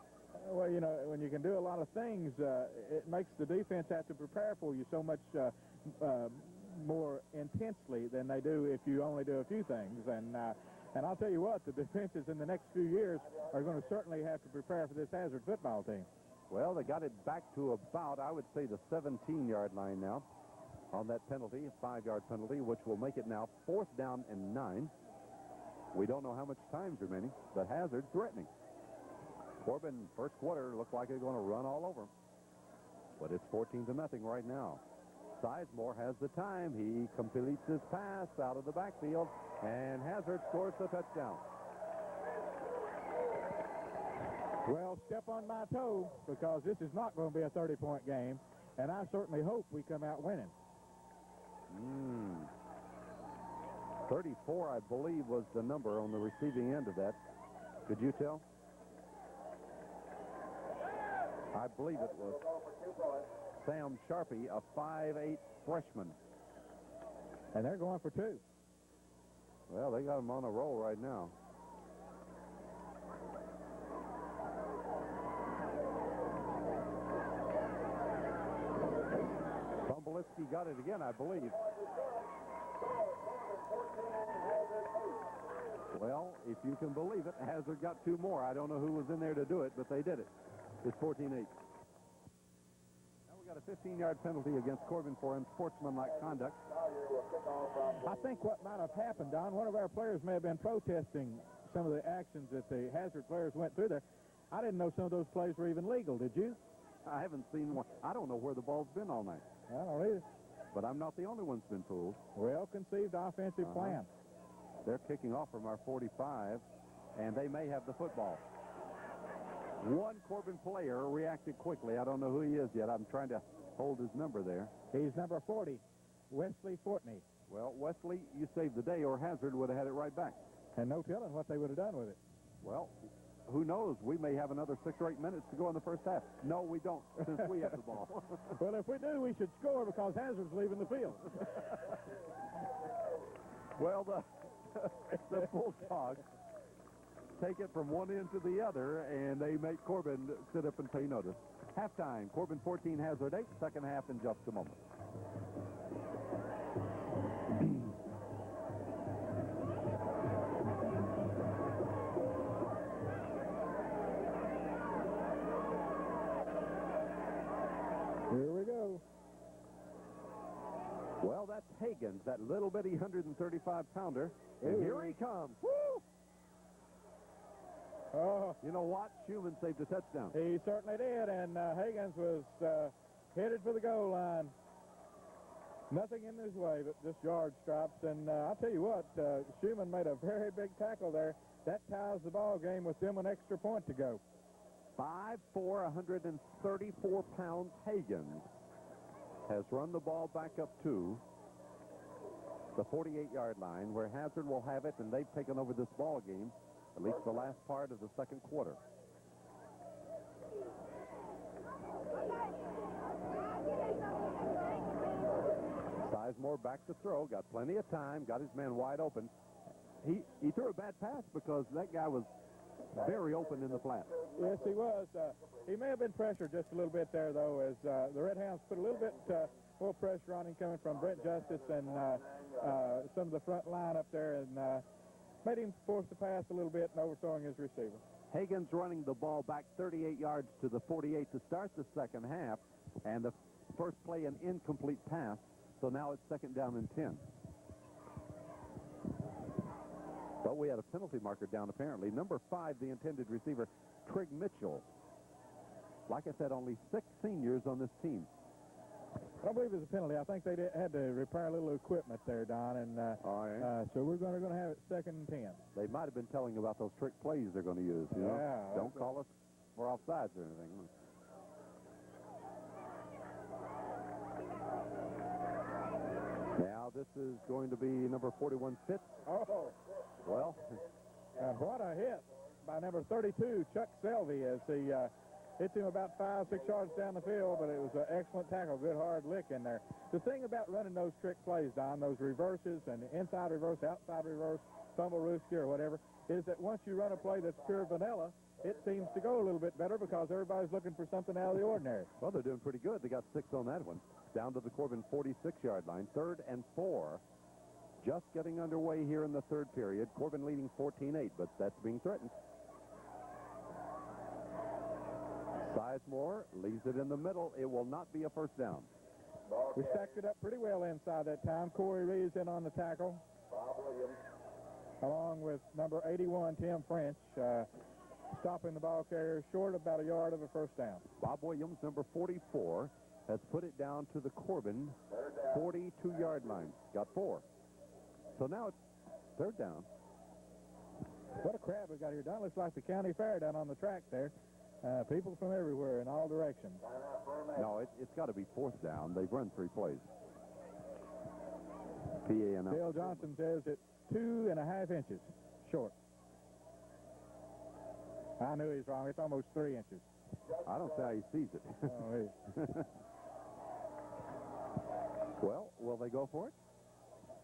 Well, you know, when you can do a lot of things, it makes the defense have to prepare for you so much more intensely than they do if you only do a few things. And I'll tell you what, the defenses in the next few years are going to certainly have to prepare for this Hazard football team. Well, they got it back to about, I would say, the 17-yard line now on that penalty, a 5-yard penalty, which will make it now 4th down and 9. We don't know how much time's remaining, but Hazard threatening. Corbin, first quarter, looked like they're going to run all over him. But it's 14-0 right now. Sizemore has the time. He completes his pass out of the backfield, and Hazard scores the touchdown. Well, step on my toe, because this is not going to be a 30-point game, and I certainly hope we come out winning. 34, I believe, was the number on the receiving end of that. Could you tell? I believe it was Sam Sharpie, a 5'8" freshman. And they're going for 2. Well, they got him on a roll right now. Fumbleitsky got it again, I believe. Well, if you can believe it, Hazard got 2 more. I don't know who was in there to do it, but they did it. It's 14-8. Now we got a 15-yard penalty against Corbin for unsportsmanlike conduct. I think what might have happened, Don, one of our players may have been protesting some of the actions that the Hazard players went through there. I didn't know some of those plays were even legal, did you? I haven't seen one. I don't know where the ball's been all night. I don't either. But I'm not the only one's been fooled. Well-conceived offensive plan. They're kicking off from our 45, and they may have the football. One Corbin player reacted quickly. I don't know who he is yet. I'm trying to hold his number there. He's number 40, Wesley Fortney. Well, Wesley, you saved the day, or Hazard would have had it right back. And no telling what they would have done with it. Well, who knows? We may have another 6 or 8 minutes to go in the first half. No, we don't, since we have the ball. Well, if we do, we should score because Hazard's leaving the field. Well, the Bulldogs take it from one end to the other, and they make Corbin sit up and pay notice. Halftime, Corbin 14, Hazard 8. Second half in just a moment. Here we go. Well, that's Higgins, that little bitty 135-pounder. And here he comes. Woo! Oh, you know what? Schumann saved a touchdown. He certainly did, and Higgins was headed for the goal line. Nothing in his way but just yard stripes. And I'll tell you what, Schumann made a very big tackle there. That ties the ball game with them an extra point to go. 5'4", 134-pound Higgins has run the ball back up to the 48-yard line, where Hazard will have it, and they've taken over this ball game, at least the last part of the second quarter. Sizemore back to throw, got plenty of time, got his man wide open. He threw a bad pass because that guy was very open in the flat. Yes, he was. He may have been pressured just a little bit there, though, as the Red Hounds put a little bit more pressure on him coming from Brent Justice and some of the front line up there, and made him force the pass a little bit and overthrowing his receiver. Higgins running the ball back 38 yards to the 48 to start the second half, and the first play an incomplete pass, so now it's second down and 10. But we had a penalty marker down, apparently. Number 5, the intended receiver, Trig Mitchell, Like I said, only 6 seniors on this team. I don't believe it's a penalty. I think they had to repair a little equipment there, Don, and so we're going to have it 2nd and 10. They might have been telling about those trick plays they're going to use. You know? Yeah. Don't call us for offsides or anything. Now this is going to be number 41, Fitz. Oh. Well. And what a hit by number 32, Chuck Selvey, as he hits him about 5-6 yards down the field, but it was an excellent tackle, good hard lick in there. The thing about running those trick plays, Don, those reverses and inside reverse, outside reverse, fumble rooski or whatever, is that once you run a play that's pure vanilla, it seems to go a little bit better because everybody's looking for something out of the ordinary. Well, they're doing pretty good. They got 6 on that one. Down to the Corbin 46-yard line, 3rd and 4. Just getting underway here in the 3rd period. Corbin leading 14-8, but that's being threatened. Sizemore leaves it in the middle. It will not be a first down. We stacked it up pretty well inside that time. Corey Reeves in on the tackle, along with number 81, Tim French, stopping the ball carrier short about a yard of a first down. Bob Williams, number 44, has put it down to the Corbin 42-yard line. Got 4. So now it's 3rd down. What a crowd we got here, Don. Looks like the county fair down on the track there. People from everywhere in all directions. No, it's got to be 4th down. They've run 3 plays. PA and Bill Johnson says it's 2.5 inches short. I knew he's wrong. It's almost 3 inches. I don't see how he sees it. Oh, well, will they go for it?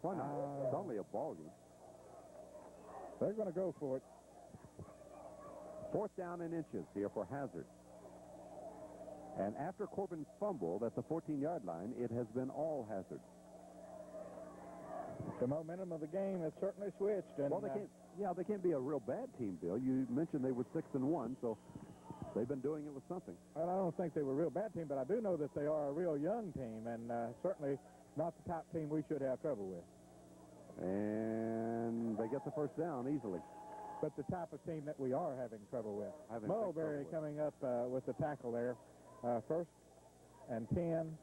Why not? It's only a ball game. They're going to go for it. 4th down in inches here for Hazard. And after Corbin fumbled at the 14-yard line, it has been all Hazard. The momentum of the game has certainly switched. And, well, they can't be a real bad team, Bill. You mentioned they were 6-1, so they've been doing it with something. Well, I don't think they were a real bad team, but I do know that they are a real young team, and certainly not the top team we should have trouble with. And they get the first down easily. But the type of team that we are having trouble with. Mulberry coming up with the tackle there. 1st and 10.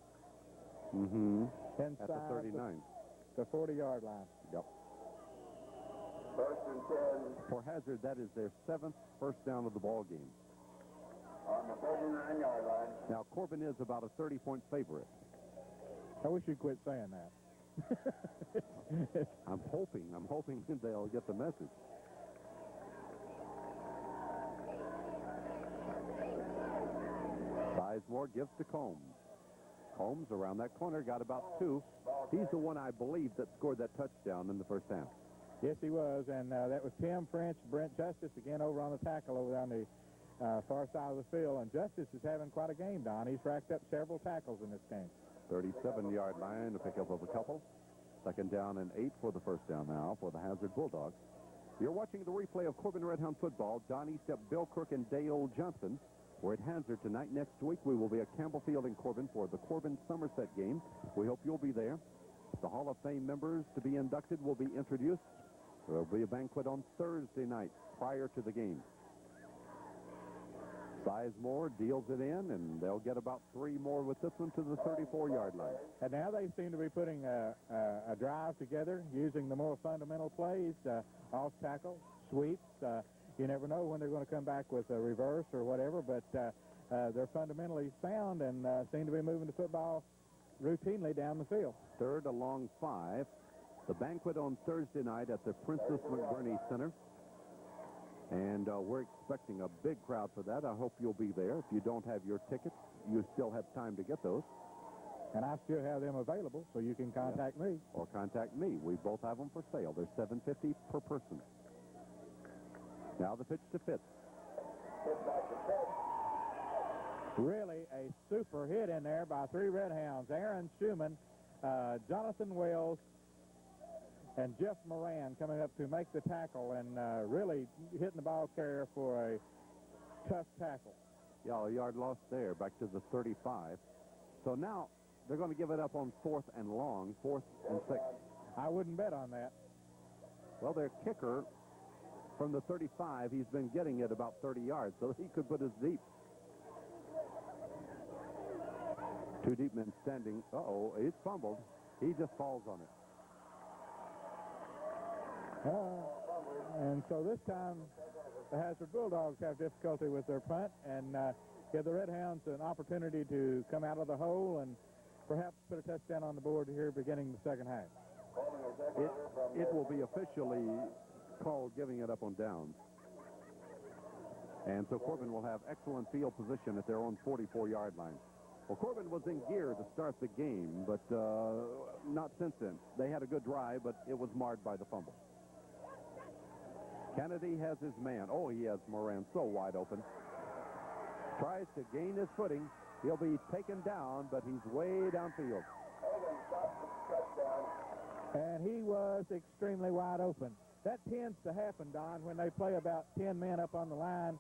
Inside at the 39. The 40-yard line. Yep. 1st and 10. For Hazard, that is their 7th first down of the ball game. On the 39-yard line. Now, Corbin is about a 30-point favorite. I wish you'd quit saying that. I'm hoping they'll get the message. Sizemore gives to Combs. Combs around that corner got about 2. He's the one, I believe, that scored that touchdown in the first half. Yes, he was, and that was Tim French, Brent Justice again over on the tackle over on the far side of the field, and Justice is having quite a game, Don. He's racked up several tackles in this game. 37-yard line to pick up of a couple. 2nd down and 8 for the first down now for the Hazard Bulldogs. You're watching the replay of Corbin Redhound football. Don Eastep, Bill Crook, and Dale Johnson. We're at Hazard tonight. Next week, we will be at Campbell Field in Corbin for the Corbin-Somerset game. We hope you'll be there. The Hall of Fame members to be inducted will be introduced. There will be a banquet on Thursday night prior to the game. Sizemore deals it in, and they'll get about 3 more with this one to the 34-yard line. And now they seem to be putting a drive together using the more fundamental plays, off tackle, sweeps. You never know when they're going to come back with a reverse or whatever, but they're fundamentally sound and seem to be moving the football routinely down the field. 3rd along 5. The banquet on Thursday night at the Princess McBurney Center. And we're expecting a big crowd for that. I hope you'll be there. If you don't have your tickets, you still have time to get those. And I still have them available, so you can contact me. Or contact me. We both have them for sale. They're $7.50 per person. Now the pitch to Fitz. Really a super hit in there by 3 Red Hounds. Aaron Schumann, Jonathan Wells, and Jeff Moran coming up to make the tackle and really hitting the ball carrier for a tough tackle. Yeah, a yard lost there, back to the 35. So now they're going to give it up on 4th and long, 4th and 6. I wouldn't bet on that. Well, their kicker from the 35, he's been getting it about 30 yards, so he could put us deep. Two deep men standing. Uh-oh, it's fumbled. He just falls on it. And so this time, the Hazard Bulldogs have difficulty with their punt and give the Red Hounds an opportunity to come out of the hole and perhaps put a touchdown on the board here beginning the second half. It will be officially called giving it up on downs. And so Corbin will have excellent field position at their own 44-yard line. Well, Corbin was in gear to start the game, but not since then. They had a good drive, but it was marred by the fumble. Kennedy has his man. Oh, he has Moran so wide open. Tries to gain his footing. He'll be taken down, but he's way downfield. And he was extremely wide open. That tends to happen, Don, when they play about 10 men up on the line.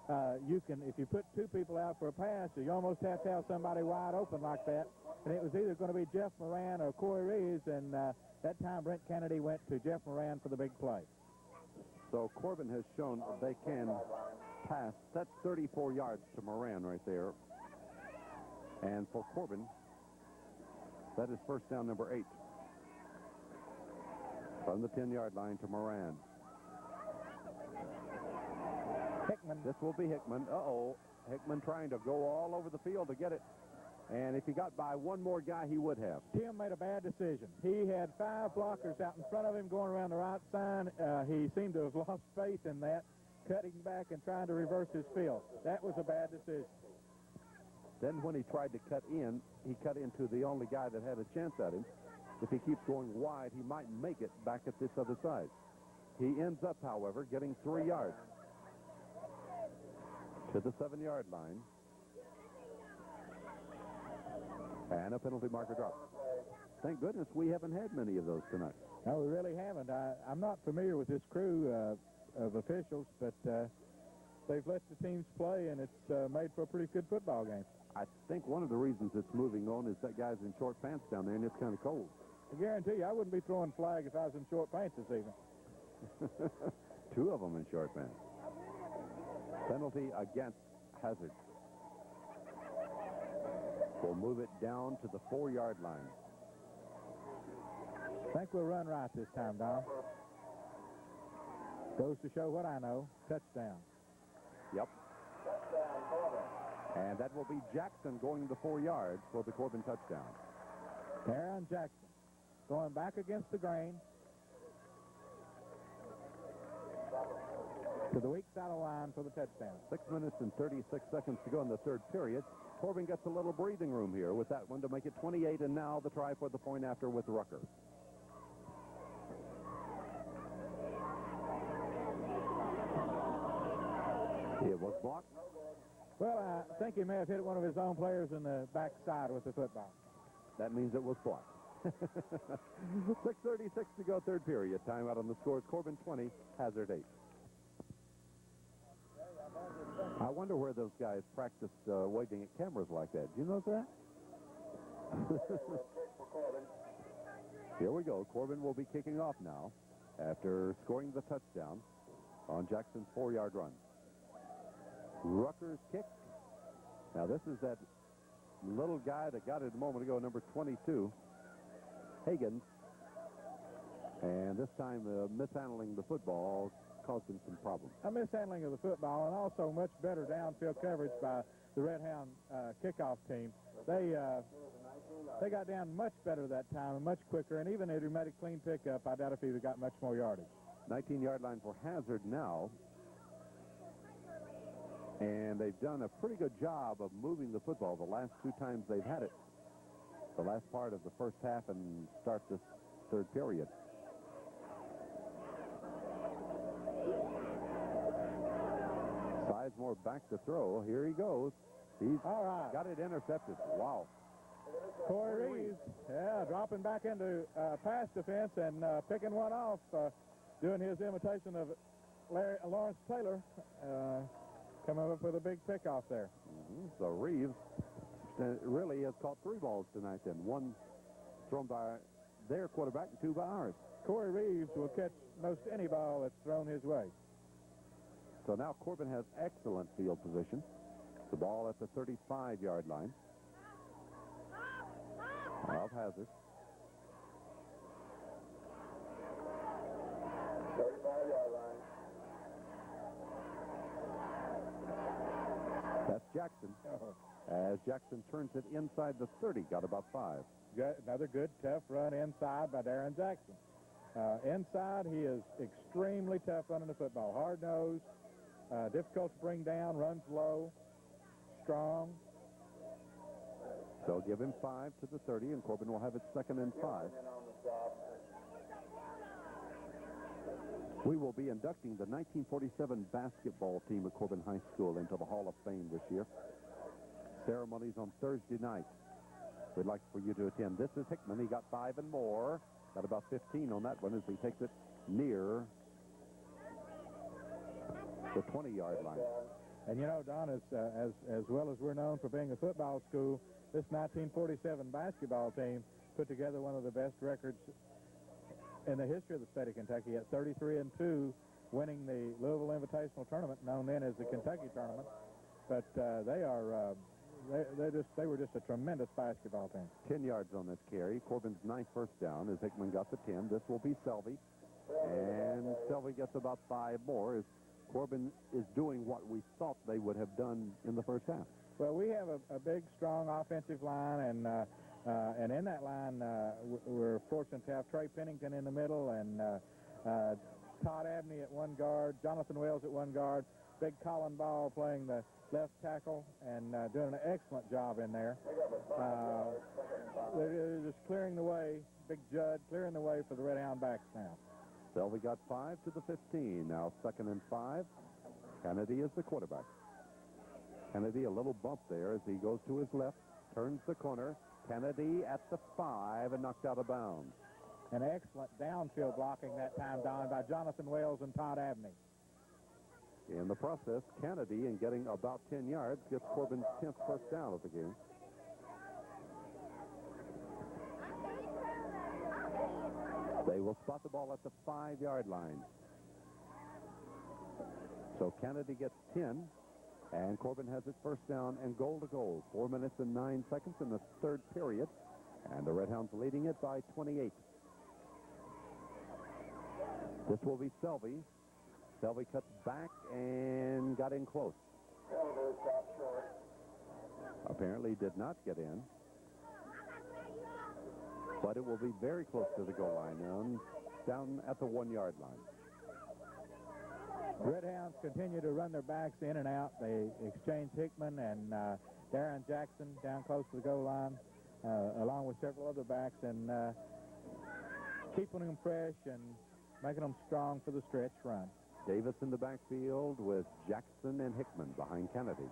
If you put two people out for a pass, you almost have to have somebody wide open like that. And it was either going to be Jeff Moran or Corey Reeves, and that time Brent Kennedy went to Jeff Moran for the big play. So Corbin has shown they can pass. That's 34 yards to Moran right there. And for Corbin, that is first down number 8. From the 10-yard line to Moran. Hickman. This will be Hickman. Uh-oh. Hickman trying to go all over the field to get it. And if he got by one more guy, he would have. Tim made a bad decision. He had 5 blockers out in front of him going around the right side. He seemed to have lost faith in that, cutting back and trying to reverse his field. That was a bad decision. Then when he tried to cut in, he cut into the only guy that had a chance at him. If he keeps going wide, he might make it back at this other side. He ends up, however, getting 3 yards to the 7-yard line. And a penalty marker drop. Thank goodness we haven't had many of those tonight. No, we really haven't. I'm not familiar with this crew of officials, but they've let the teams play, and it's made for a pretty good football game. I think one of the reasons it's moving on is that guy's in short pants down there, and it's kind of cold. I guarantee you I wouldn't be throwing flag if I was in short pants this evening. 2 of them in short pants. Penalty against Hazard. We'll move it down to the 4-yard line. I think we'll run right this time, Don. Goes to show what I know. Touchdown. Yep. And that will be Jackson going the 4 yards for the Corbin touchdown. Aaron Jackson going back against the grain to the weak side of the line for the touchdown. 6 minutes and 36 seconds to go in the third period. Corbin gets a little breathing room here with that one to make it 28, and now the try for the point after with Rucker. It was blocked. Well, I think he may have hit one of his own players in the backside with the football. That means it was blocked. 6:36 to go, third period. Timeout on the scores. Corbin 20, Hazard 8. I wonder where those guys practiced waving at cameras like that. Do you know that? Here we go. Corbin will be kicking off now after scoring the touchdown on Jackson's 4-yard run. Rucker's kick. Now, this is that little guy that got it a moment ago, number 22, Higgins. And this time, mishandling the ball caused him some problems. A mishandling of the football and also much better downfield coverage by the Red Hound kickoff team. They got down much better that time and much quicker, and even if he made a clean pickup, I doubt if he would have got much more yardage. 19-yard line for Hazard now. And they've done a pretty good job of moving the football the last 2 times they've had it. The last part of the first half and start this third period. Sizemore back to throw. Here he goes. He's all right. Got it intercepted. Wow. Corey Reeves, dropping back into pass defense and picking one off, doing his imitation of Lawrence Taylor, coming up with a big pickoff there. So Reeves really has caught 3 balls tonight then. 1 thrown by their quarterback and 2 by ours. Corey Reeves will catch most any ball that's thrown his way. So now Corbin has excellent field position. The ball at the 35-yard line. of Hazard. 35-yard line. That's Jackson. As Jackson turns it inside the 30, got about 5. Another good, tough run inside by Darren Jackson. Inside, he is extremely tough running the football. Hard-nosed, difficult to bring down, runs low, strong. So give him 5 to the 30, and Corbin will have it 2nd and 5. We will be inducting the 1947 basketball team at Corbin High School into the Hall of Fame this year. Ceremonies on Thursday night. We'd like for you to attend. This is Hickman. He got 5 and more. Got about 15 on that one as he takes it near the 20-yard line. And you know, Don, as well as we're known for being a football school, this 1947 basketball team put together one of the best records in the history of the state of Kentucky at 33-2, winning the Louisville Invitational Tournament, known then as the Kentucky Tournament. But they were just a tremendous basketball team. 10 yards on this carry. Corbin's 9th first down as Hickman got the 10. This will be Selvey. And Selvey gets about 5 more as Corbin is doing what we thought they would have done in the first half. Well, we have a big, strong offensive line, and in that line, we're fortunate to have Trey Pennington in the middle, and Todd Abney at one guard, Jonathan Wells at one guard, big Colin Ball playing the left tackle and doing an excellent job in there. They're just clearing the way, Big Judd clearing the way for the Red Hound backs now. Selvey got 5 to the 15. Now 2nd and 5. Kennedy is the quarterback. Kennedy, a little bump there as he goes to his left, turns the corner. Kennedy at the 5 and knocked out of bounds. An excellent downfield blocking that time, Don, by Jonathan Wells and Todd Abney. In the process, Kennedy, in getting about 10 yards, gets Corbin's 10th first down of the game. They will spot the ball at the 5-yard line. So Kennedy gets 10, and Corbin has it first down and goal to goal. 4 minutes and 9 seconds in the 3rd period, and the Red Hounds leading it by 28. This will be Selvey. Selvey cuts back and got in close. Apparently did not get in. But it will be very close to the goal line now, down at the 1-yard line. Red Hounds continue to run their backs in and out. They exchange Hickman and Darren Jackson down close to the goal line, along with several other backs, and keeping them fresh and making them strong for the stretch run. Davis in the backfield with Jackson and Hickman behind Kennedy.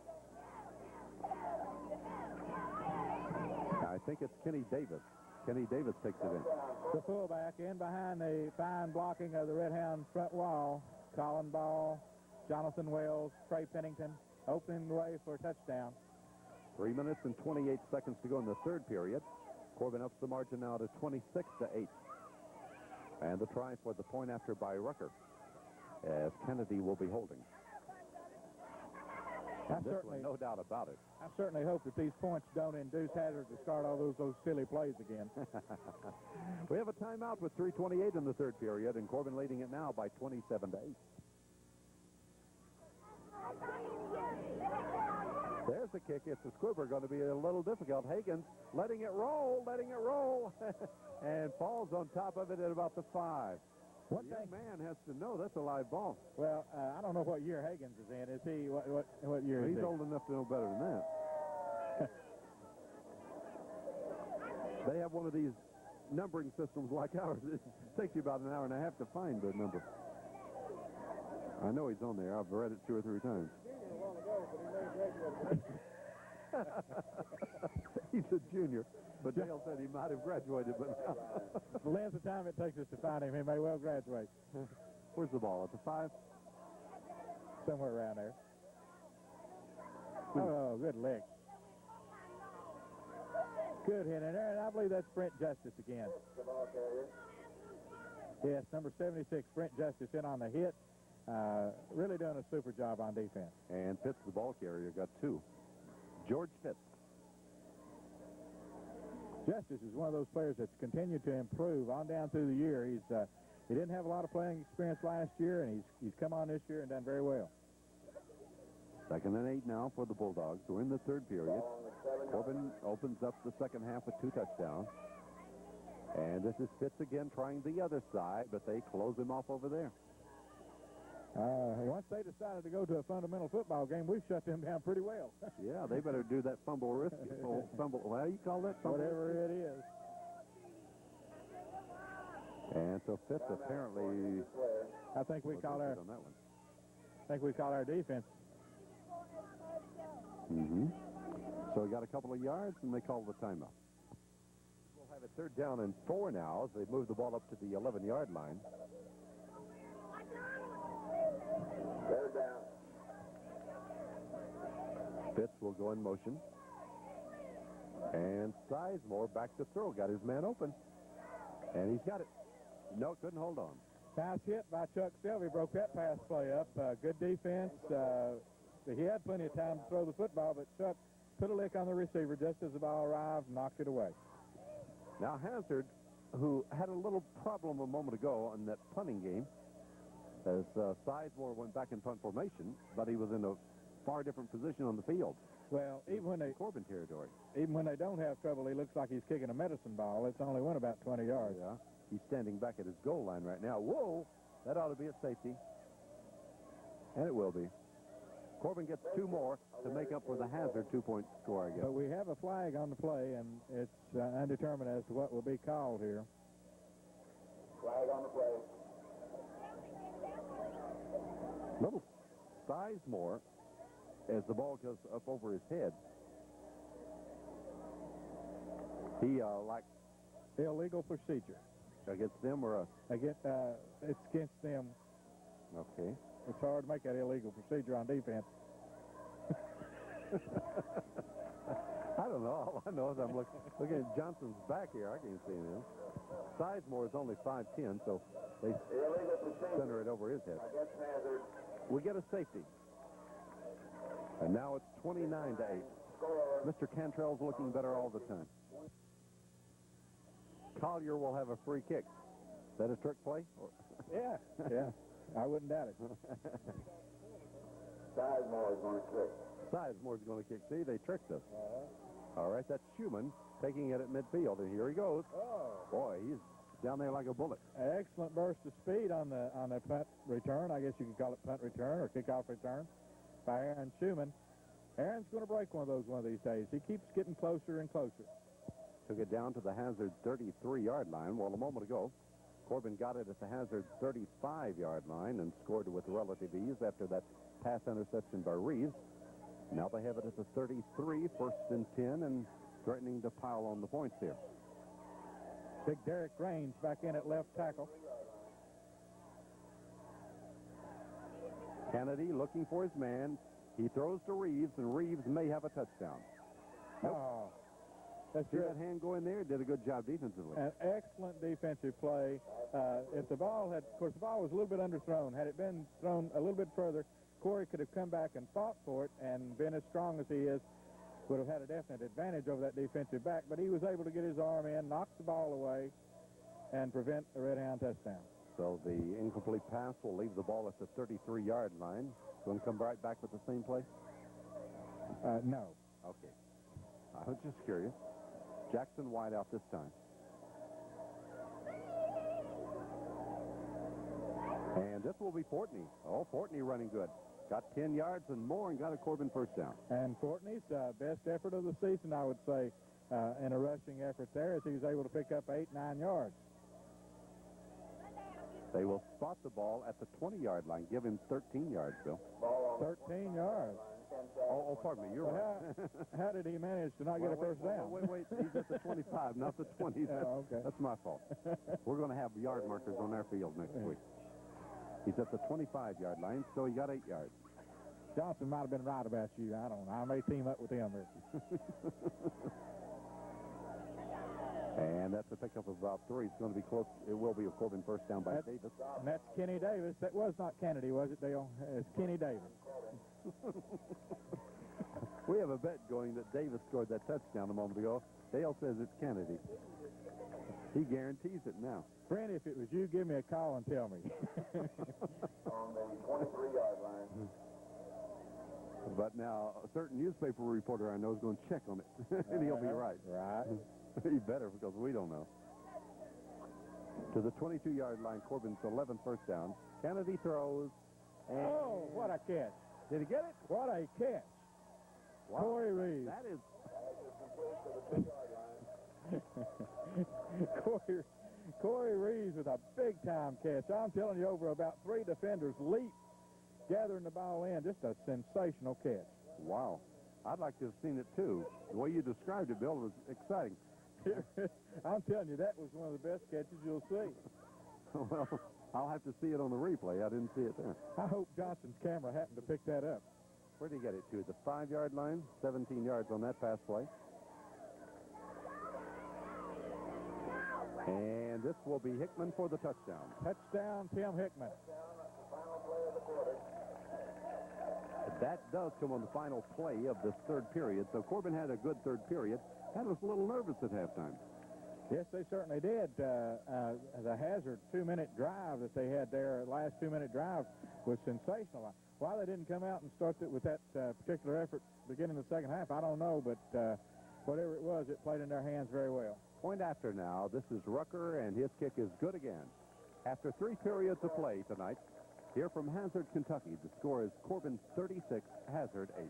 I think it's Kenny Davis. Kenny Davis takes it in. The fullback in behind the fine blocking of the Red Hounds front wall. Colin Ball, Jonathan Wells, Trey Pennington, opening the way for a touchdown. 3 minutes and 28 seconds to go in the 3rd period. Corbin ups the margin now to 26-8. And the try for the point after by Rucker, as Kennedy will be holding. No doubt about it. I certainly hope that these points don't induce Hazard to start all those silly plays again. We have a timeout with 3:28 in the 3rd period, and Corbin leading it now by 27-8. There's the kick. It's a squibber, going to be a little difficult. Hagens letting it roll, and falls on top of it at about the 5. What the young man has to know that's a live ball. Well, I don't know what year Hagens is in. Is he, what year is he? He's old enough to know better than that. They have one of these numbering systems like ours. It takes you about an hour and a half to find the number. I know he's on there. I've read it 2 or 3 times. He's a junior, but Dale said he might have graduated, but the length of time it takes us to find him, he may well graduate. Where's the ball? At the 5? Somewhere around there. Oh, good lick. Good hit in there, and I believe that's Brent Justice again. Yes, number 76, Brent Justice, in on the hit. Really doing a super job on defense. And Fitz, the ball carrier, got 2. George Fitz. Justice is one of those players that's continued to improve on down through the year. He didn't have a lot of playing experience last year, and he's come on this year and done very well. 2nd and 8 now for the Bulldogs. We're in the 3rd period. Corbin opens up the second half with 2 touchdowns. And this is Fitz again trying the other side, but they close him off over there. Once they decided to go to a fundamental football game, we've shut them down pretty well. Yeah, they better do that fumble risk. Fumble, what do you call that? Fumble? Whatever it is. And so Fitz apparently... I think we call our... on that one. I think we call our defense. So we got a couple of yards, and they call the timeout. We'll have it 3rd down and 4 now as they move the ball up to the 11-yard line. 3rd down. Fitz will go in motion. And Sizemore back to throw. Got his man open. And he's got it. No, couldn't hold on. Nice hit by Chuck Selvey. Broke that pass play up. Good defense. He had plenty of time to throw the football, but Chuck put a lick on the receiver just as the ball arrived and knocked it away. Now Hazard, who had a little problem a moment ago in that punting game, as Sizemore went back in punt formation, but he was in a far different position on the field. Well, even when they Corbin territory. Even when they don't have trouble, he looks like he's kicking a medicine ball. It's only went about 20 yards. Yeah, he's standing back at his goal line right now. Whoa, that ought to be a safety. And it will be. Corbin gets 2 more to make up for the Hazard 2-point score, I guess. But we have a flag on the play, and it's undetermined as to what will be called here. Flag on the play. Little Sizemore, as the ball goes up over his head, he like Illegal procedure. against them or us? It's against them. Okay. It's hard to make that illegal procedure on defense. I don't know. All I know is I'm looking at Johnson's back here. I can't see him. Sizemore is only 5'10", so they center it over his head. Against Hazard. We get a safety. And now it's 29-8. Mr. Cantrell's looking better all the time. Collier will have a free kick. Is that a trick play? Yeah, yeah. I wouldn't doubt it. Sizemore is going to kick. Sizemore's going to kick. See, they tricked us. All right, that's Schumann taking it at midfield, and here he goes. Boy, he's down there like a bullet. Excellent burst of speed on the punt return. I guess you could call it punt return or kickoff return by Aaron Schumann. Aaron's going to break one of these days. He keeps getting closer and closer. Took it down to the Hazard 33-yard line. Well, a moment ago, Corbin got it at the Hazard 35-yard line and scored with relative ease after that pass interception by Reeves. Now they have it at the 33, 1st and 10, and threatening to pile on the points here. Big Derek Raines back in at left tackle. Kennedy looking for his man. He throws to Reeves, and Reeves may have a touchdown. Nope. Oh, that's See good. that hand go in there? Did a good job defensively. An excellent defensive play. If the ball had, of course, the ball was a little bit underthrown. Had it been thrown a little bit further, Corey could have come back and fought for it and been as strong as he is, would have had a definite advantage over that defensive back. But he was able to get his arm in, knock the ball away, and prevent a Red Hound touchdown. So the incomplete pass will leave the ball at the 33-yard line. Going to come right back with the same play? No. Okay. I was just curious. Jackson wide out this time. And this will be Fortney. Oh, Fortney running good. Got 10 yards and more and got a Corbin first down. And Fortney's best effort of the season, I would say, in a rushing effort there, as he was able to pick up 8-9 yards. They will spot the ball at the 20-yard line. Give him 13 yards, Bill. 13 yards. Oh, pardon me. You're right. How did he manage to not get a first down? Wait. He's at the 25, not the 20. Oh, okay. That's my fault. We're going to have yard markers on our field next week. He's at the 25-yard line, so he got 8 yards. Johnson might have been right about you. I don't know. I may team up with him there. And that's a pickup of about 3. It's going to be close. It will be a Corbin first down by Davis. And that's Kenny Davis. That was not Kennedy, was it, Dale? It's Kenny Davis. We have a bet going that Davis scored that touchdown a moment ago. Dale says it's Kennedy. He guarantees it now. Friend, if it was you, give me a call and tell me. On the 23-yard line. But now, a certain newspaper reporter I know is going to check on it, and he'll be right. Right. He better, because we don't know. To the 22-yard line, Corbin's 11th first down. Kennedy throws. And Oh, what a catch. did he get it? What a catch. Wow. Corey Reeves. That is. Corey Reeves with a big-time catch. I'm telling you, over about 3 defenders leaped, gathering the ball in. Just a sensational catch. Wow. I'd like to have seen it, too. The way you described it, Bill, was exciting. I'm telling you, that was one of the best catches you'll see. Well, I'll have to see it on the replay. I didn't see it there. I hope Johnson's camera happened to pick that up. Where did he get it to? The 5-yard line? 17 yards on that pass play. And this will be Hickman for the touchdown. Touchdown, Tim Hickman. That does come on the final play of this third period. So Corbin had a good third period. That was a little nervous at halftime. Yes, they certainly did. The hazard 2-minute drive that they had there, last 2-minute drive, was sensational. Why they didn't come out and start it with that particular effort beginning the second half, I don't know, but whatever it was, it played in their hands very well. Point after now, this is Rucker, and his kick is good again. After 3 periods of play tonight, here from Hazard, Kentucky, the score is Corbin 36, Hazard 8.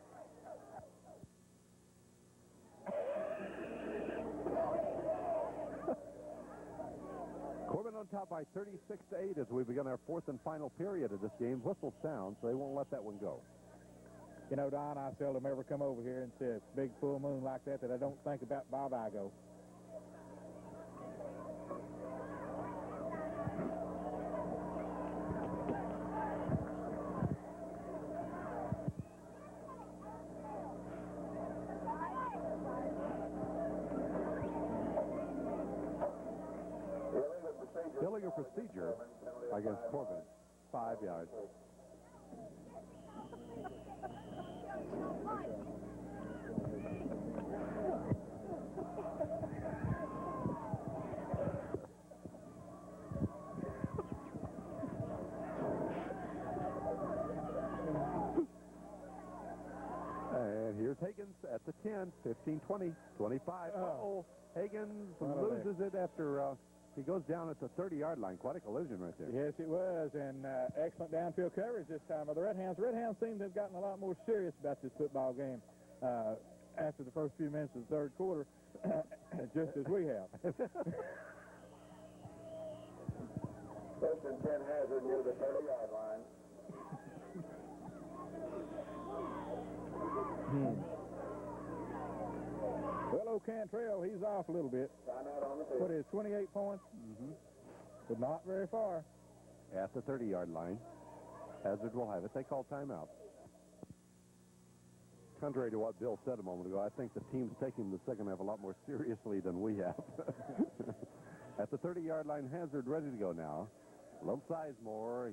Corbin on top by 36-8 as we begin our 4th and final period of this game. Whistle sounds, so they won't let that one go. You know, Don, I seldom ever come over here and see a big full moon like that I don't think about Bob Igo. Illegal procedure against Corbin. 5 yards. And here's Higgins at the 10, 15, 20, 25. Uh-oh. Higgins loses it after he goes down at the 30-yard line. Quite a collision right there. Yes, it was, and excellent downfield coverage this time of the Red Hounds. Red Hounds seem to have gotten a lot more serious about this football game after the first few minutes of the third quarter, just as we have. First and 10 Hazard near the 30-yard line. Well, old Cantrell, he's off a little bit. Timeout on the field. What is 28 points? But not very far. At the 30-yard line, Hazard will have it. They call timeout. Contrary to what Bill said a moment ago, I think the team's taking the second half a lot more seriously than we have. At the 30-yard line, Hazard ready to go now. Love Sizemore,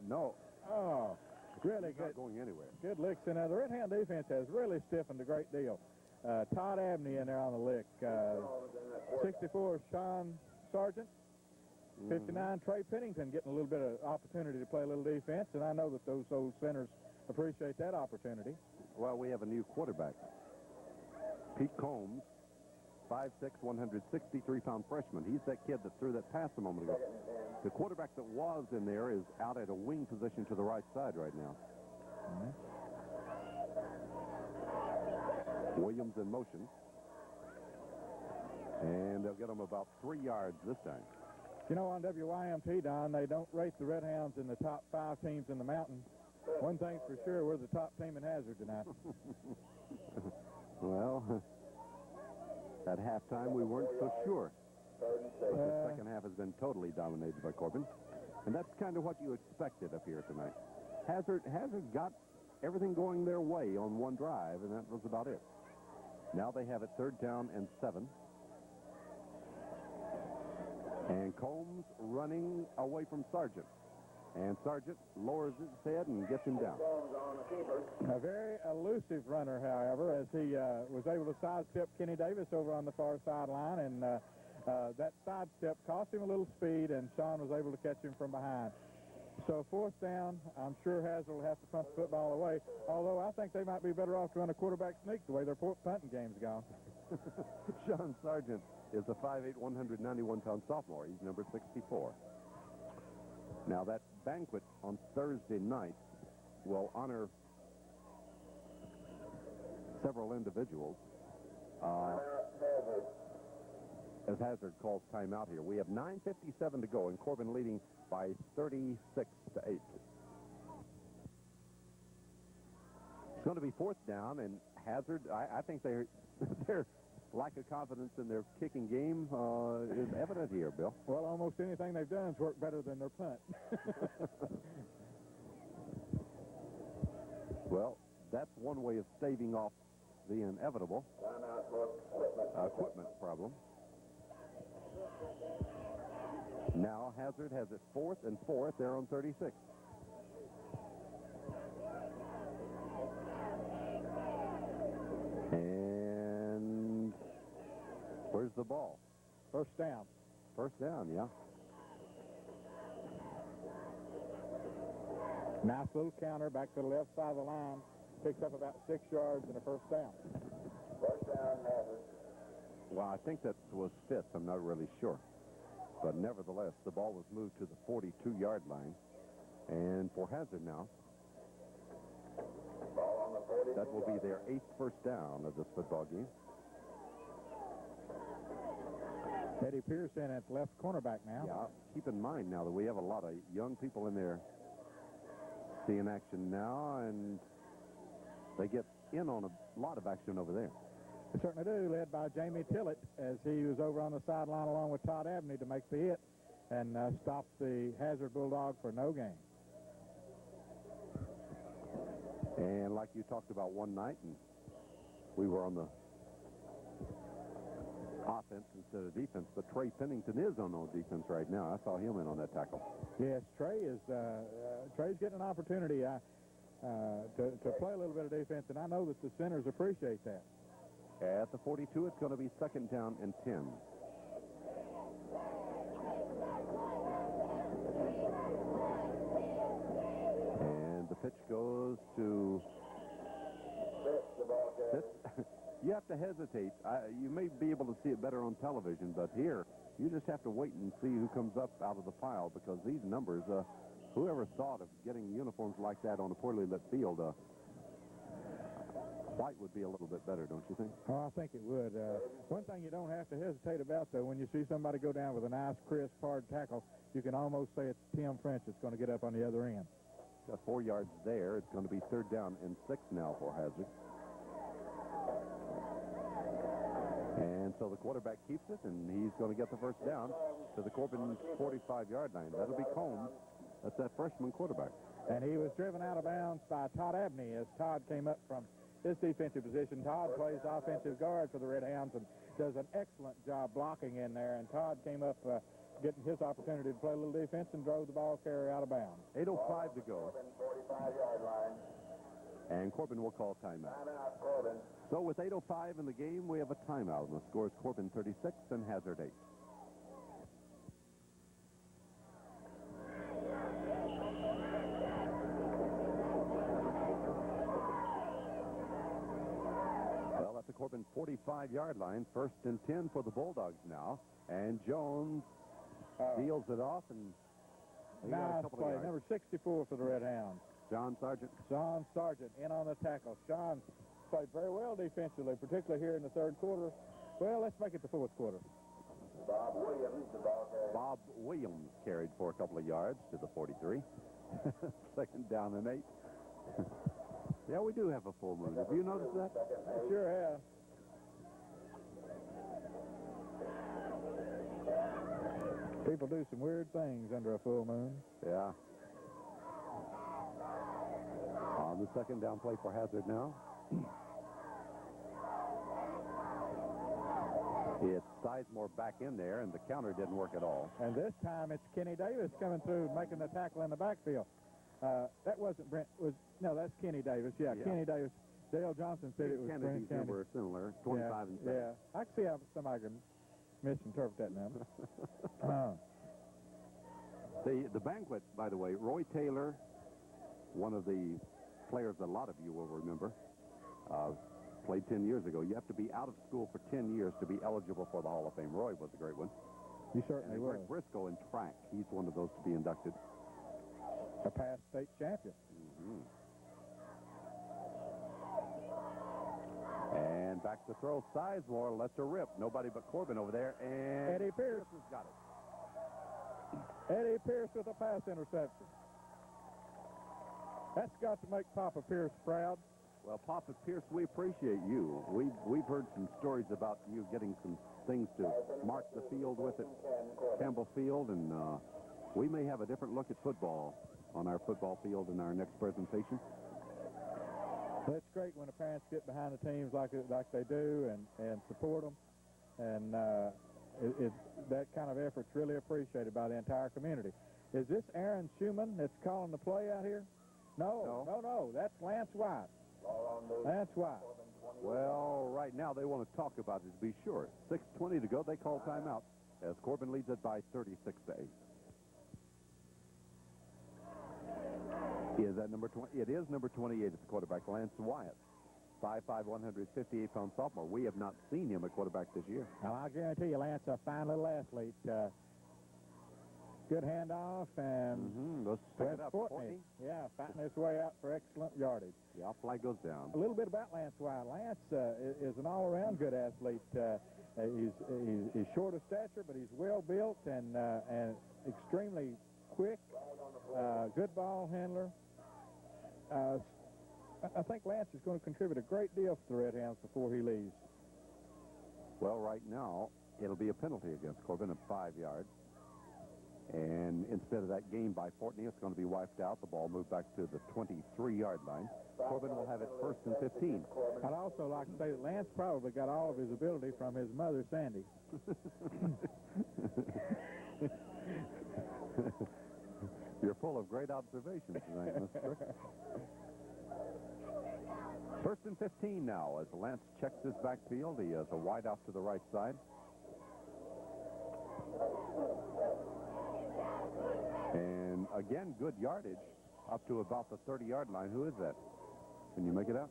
no. Oh, really He's good. Not going anywhere. Good licks. And the Red Hound defense has really stiffened a great deal. Todd Abney in there on the lick. 64, Sean Sargent. 59, Trey Pennington getting a little bit of opportunity to play a little defense, and I know that those old centers appreciate that opportunity. Well, we have a new quarterback. Pete Combs, 5'6", 163-pound freshman. He's that kid that threw that pass a moment ago. The quarterback that was in there is out at a wing position to the right side right now. Williams in motion. And they'll get him about 3 yards this time. You know, on WYMT, Don, they don't rate the Red Hounds in the top 5 teams in the mountain. One thing's for sure, we're the top team in Hazard tonight. Well, at halftime, we weren't so sure. The second half has been totally dominated by Corbin. And that's kind of what you expected up here tonight. Hazard got everything going their way on one drive, and that was about it. Now they have it 3rd down and 7. And Combs running away from Sargent. And Sargent lowers his head and gets him down. A very elusive runner, however, as he was able to sidestep Kenny Davis over on the far sideline, and that sidestep cost him a little speed, and Sean was able to catch him from behind. So fourth down, I'm sure Hazard will have to punt the football away, although I think they might be better off to run a quarterback sneak the way their punting game's gone. Sean Sargent is a 5'8", 191-pound sophomore. He's number 64. Now, that banquet on Thursday night will honor several individuals. As Hazard calls timeout here. We have 9:57 to go, and Corbin leading by 36-8. It's going to be fourth down, and Hazard, I think their lack of confidence in their kicking game is evident here, Bill. Well, almost anything they've done has worked better than their punt. Well, that's one way of staving off the inevitable equipment problem. Now Hazard has it 4th and 4. They're on 36. And where's the ball? First down. First down, yeah. Nice little counter back to the left side of the line. Picks up about 6 yards and a first down. First down, Hazard. Well, I think that was 5th. I'm not really sure. But nevertheless, the ball was moved to the 42-yard line. And for Hazard now, Ball on the 42. that will be their 8th first down of this football game. Eddie Pearson at left cornerback now. Yeah, keep in mind now that we have a lot of young people in there seeing action now, and they get in on a lot of action over there. They certainly do, led by Jamie Tillett as he was over on the sideline along with Todd Abney to make the hit and stop the Hazard Bulldog for no gain. And like you talked about one night, and we were on the offense instead of defense, but Trey Pennington is on defense right now. I saw him in on that tackle. Yes, Trey's getting an opportunity to play a little bit of defense, and I know that the centers appreciate that. At the 42, it's going to be 2nd down and 10. And the pitch goes to Fitz. You have to hesitate. You may be able to see it better on television, but here you just have to wait and see who comes up out of the pile, because these numbers, whoever thought of getting uniforms like that on a poorly lit field, white would be a little bit better, don't you think? Oh, I think it would. One thing you don't have to hesitate about, though, when you see somebody go down with a nice, crisp, hard tackle, you can almost say it's Tim French that's going to get up on the other end. Got 4 yards there. It's going to be 3rd down and 6 now for Hazard. And so the quarterback keeps it, and he's going to get the first down to the Corbin 45-yard line. That'll be Combs. That's that freshman quarterback. And he was driven out of bounds by Todd Abney as Todd came up from his defensive position. Todd plays offensive guard for the Red Hounds and does an excellent job blocking in there. And Todd came up getting his opportunity to play a little defense and drove the ball carrier out of bounds. 8:05 to go. 45-yard line. And Corbin will call timeout. Timeout, Corbin. So with 8:05 in the game, we have a timeout. And the score is Corbin 36 and Hazard 8. Well, at the Corbin 45-yard line, 1st and 10 for the Bulldogs now. And Jones deals it off, and they got a Nice couple play. of yards. Number 64 for the Red Hounds. John Sargent. Sean Sargent in on the tackle. Sean played very well defensively, particularly here in the 3rd quarter. Well, let's make it the 4th quarter. Bob Williams, the ball carrier. Bob Williams carried for a couple of yards to the 43. 2nd down and 8. Yeah, we do have a full moon. Have you noticed that? I sure have. People do some weird things under a full moon. Yeah. On the 2nd down play for Hazard now. It's Sizemore back in there, and the counter didn't work at all. And this time it's Kenny Davis coming through, making the tackle in the backfield. That wasn't Brent. No, that's Kenny Davis. Yeah, Kenny Davis. Dale Johnson said it was Kennedy's Brent Kennedy. number is similar, 25 and 7. Yeah, I can see how somebody can misinterpret that number. The banquet, by the way, Roy Taylor, one of the players that a lot of you will remember, played 10 years ago. You have to be out of school for 10 years to be eligible for the Hall of Fame. Roy was a great one. You certainly were. Greg Briscoe in track, he's one of those to be inducted. A past state champion. And back to throw. Sizemore lets her rip. Nobody but Corbin over there. And Eddie Pierce has got it. Eddie Pierce with a pass interception. That's got to make Papa Pierce proud. Well, Papa Pierce, we appreciate you. We've heard some stories about you getting some things to mark the field with at Campbell Field, and we may have a different look at football on our football field in our next presentation. It's great when the parents get behind the teams like they do and support them, and that kind of effort's really appreciated by the entire community. Is this Aaron Schumann that's calling the play out here? No, that's Lance White. Lance White. Well, right now they want to talk about it to be sure. 6:20 to go. They call timeout as Corbin leads it by 36 to 8. Is that number 20? It is number 28 at the quarterback, Lance Wyatt. 5'5", 158-pound sophomore. We have not seen him at quarterback this year. Now, I guarantee you, Lance, a fine little athlete. Good handoff, and Let's pick it up. Fortney. Yeah, fighting his way out for excellent yardage. Yeah, flag goes down. A little bit about Lance Wyatt. Lance is an all-around good athlete. He's short of stature, but he's well built and extremely quick. Good ball handler. I think Lance is going to contribute a great deal for the Red Hounds before he leaves. Well, right now, it'll be a penalty against Corbin of 5 yards. And instead of that gain by Fortney, it's going to be wiped out. The ball moved back to the 23-yard line. Corbin will have it 1st and 15. I'd also like to say that Lance probably got all of his ability from his mother, Sandy. You're full of great observations tonight, Mr. 1st and 15 now as Lance checks his backfield. He has a wide out to the right side. And again, good yardage up to about the 30-yard line. Who is that? Can you make it out?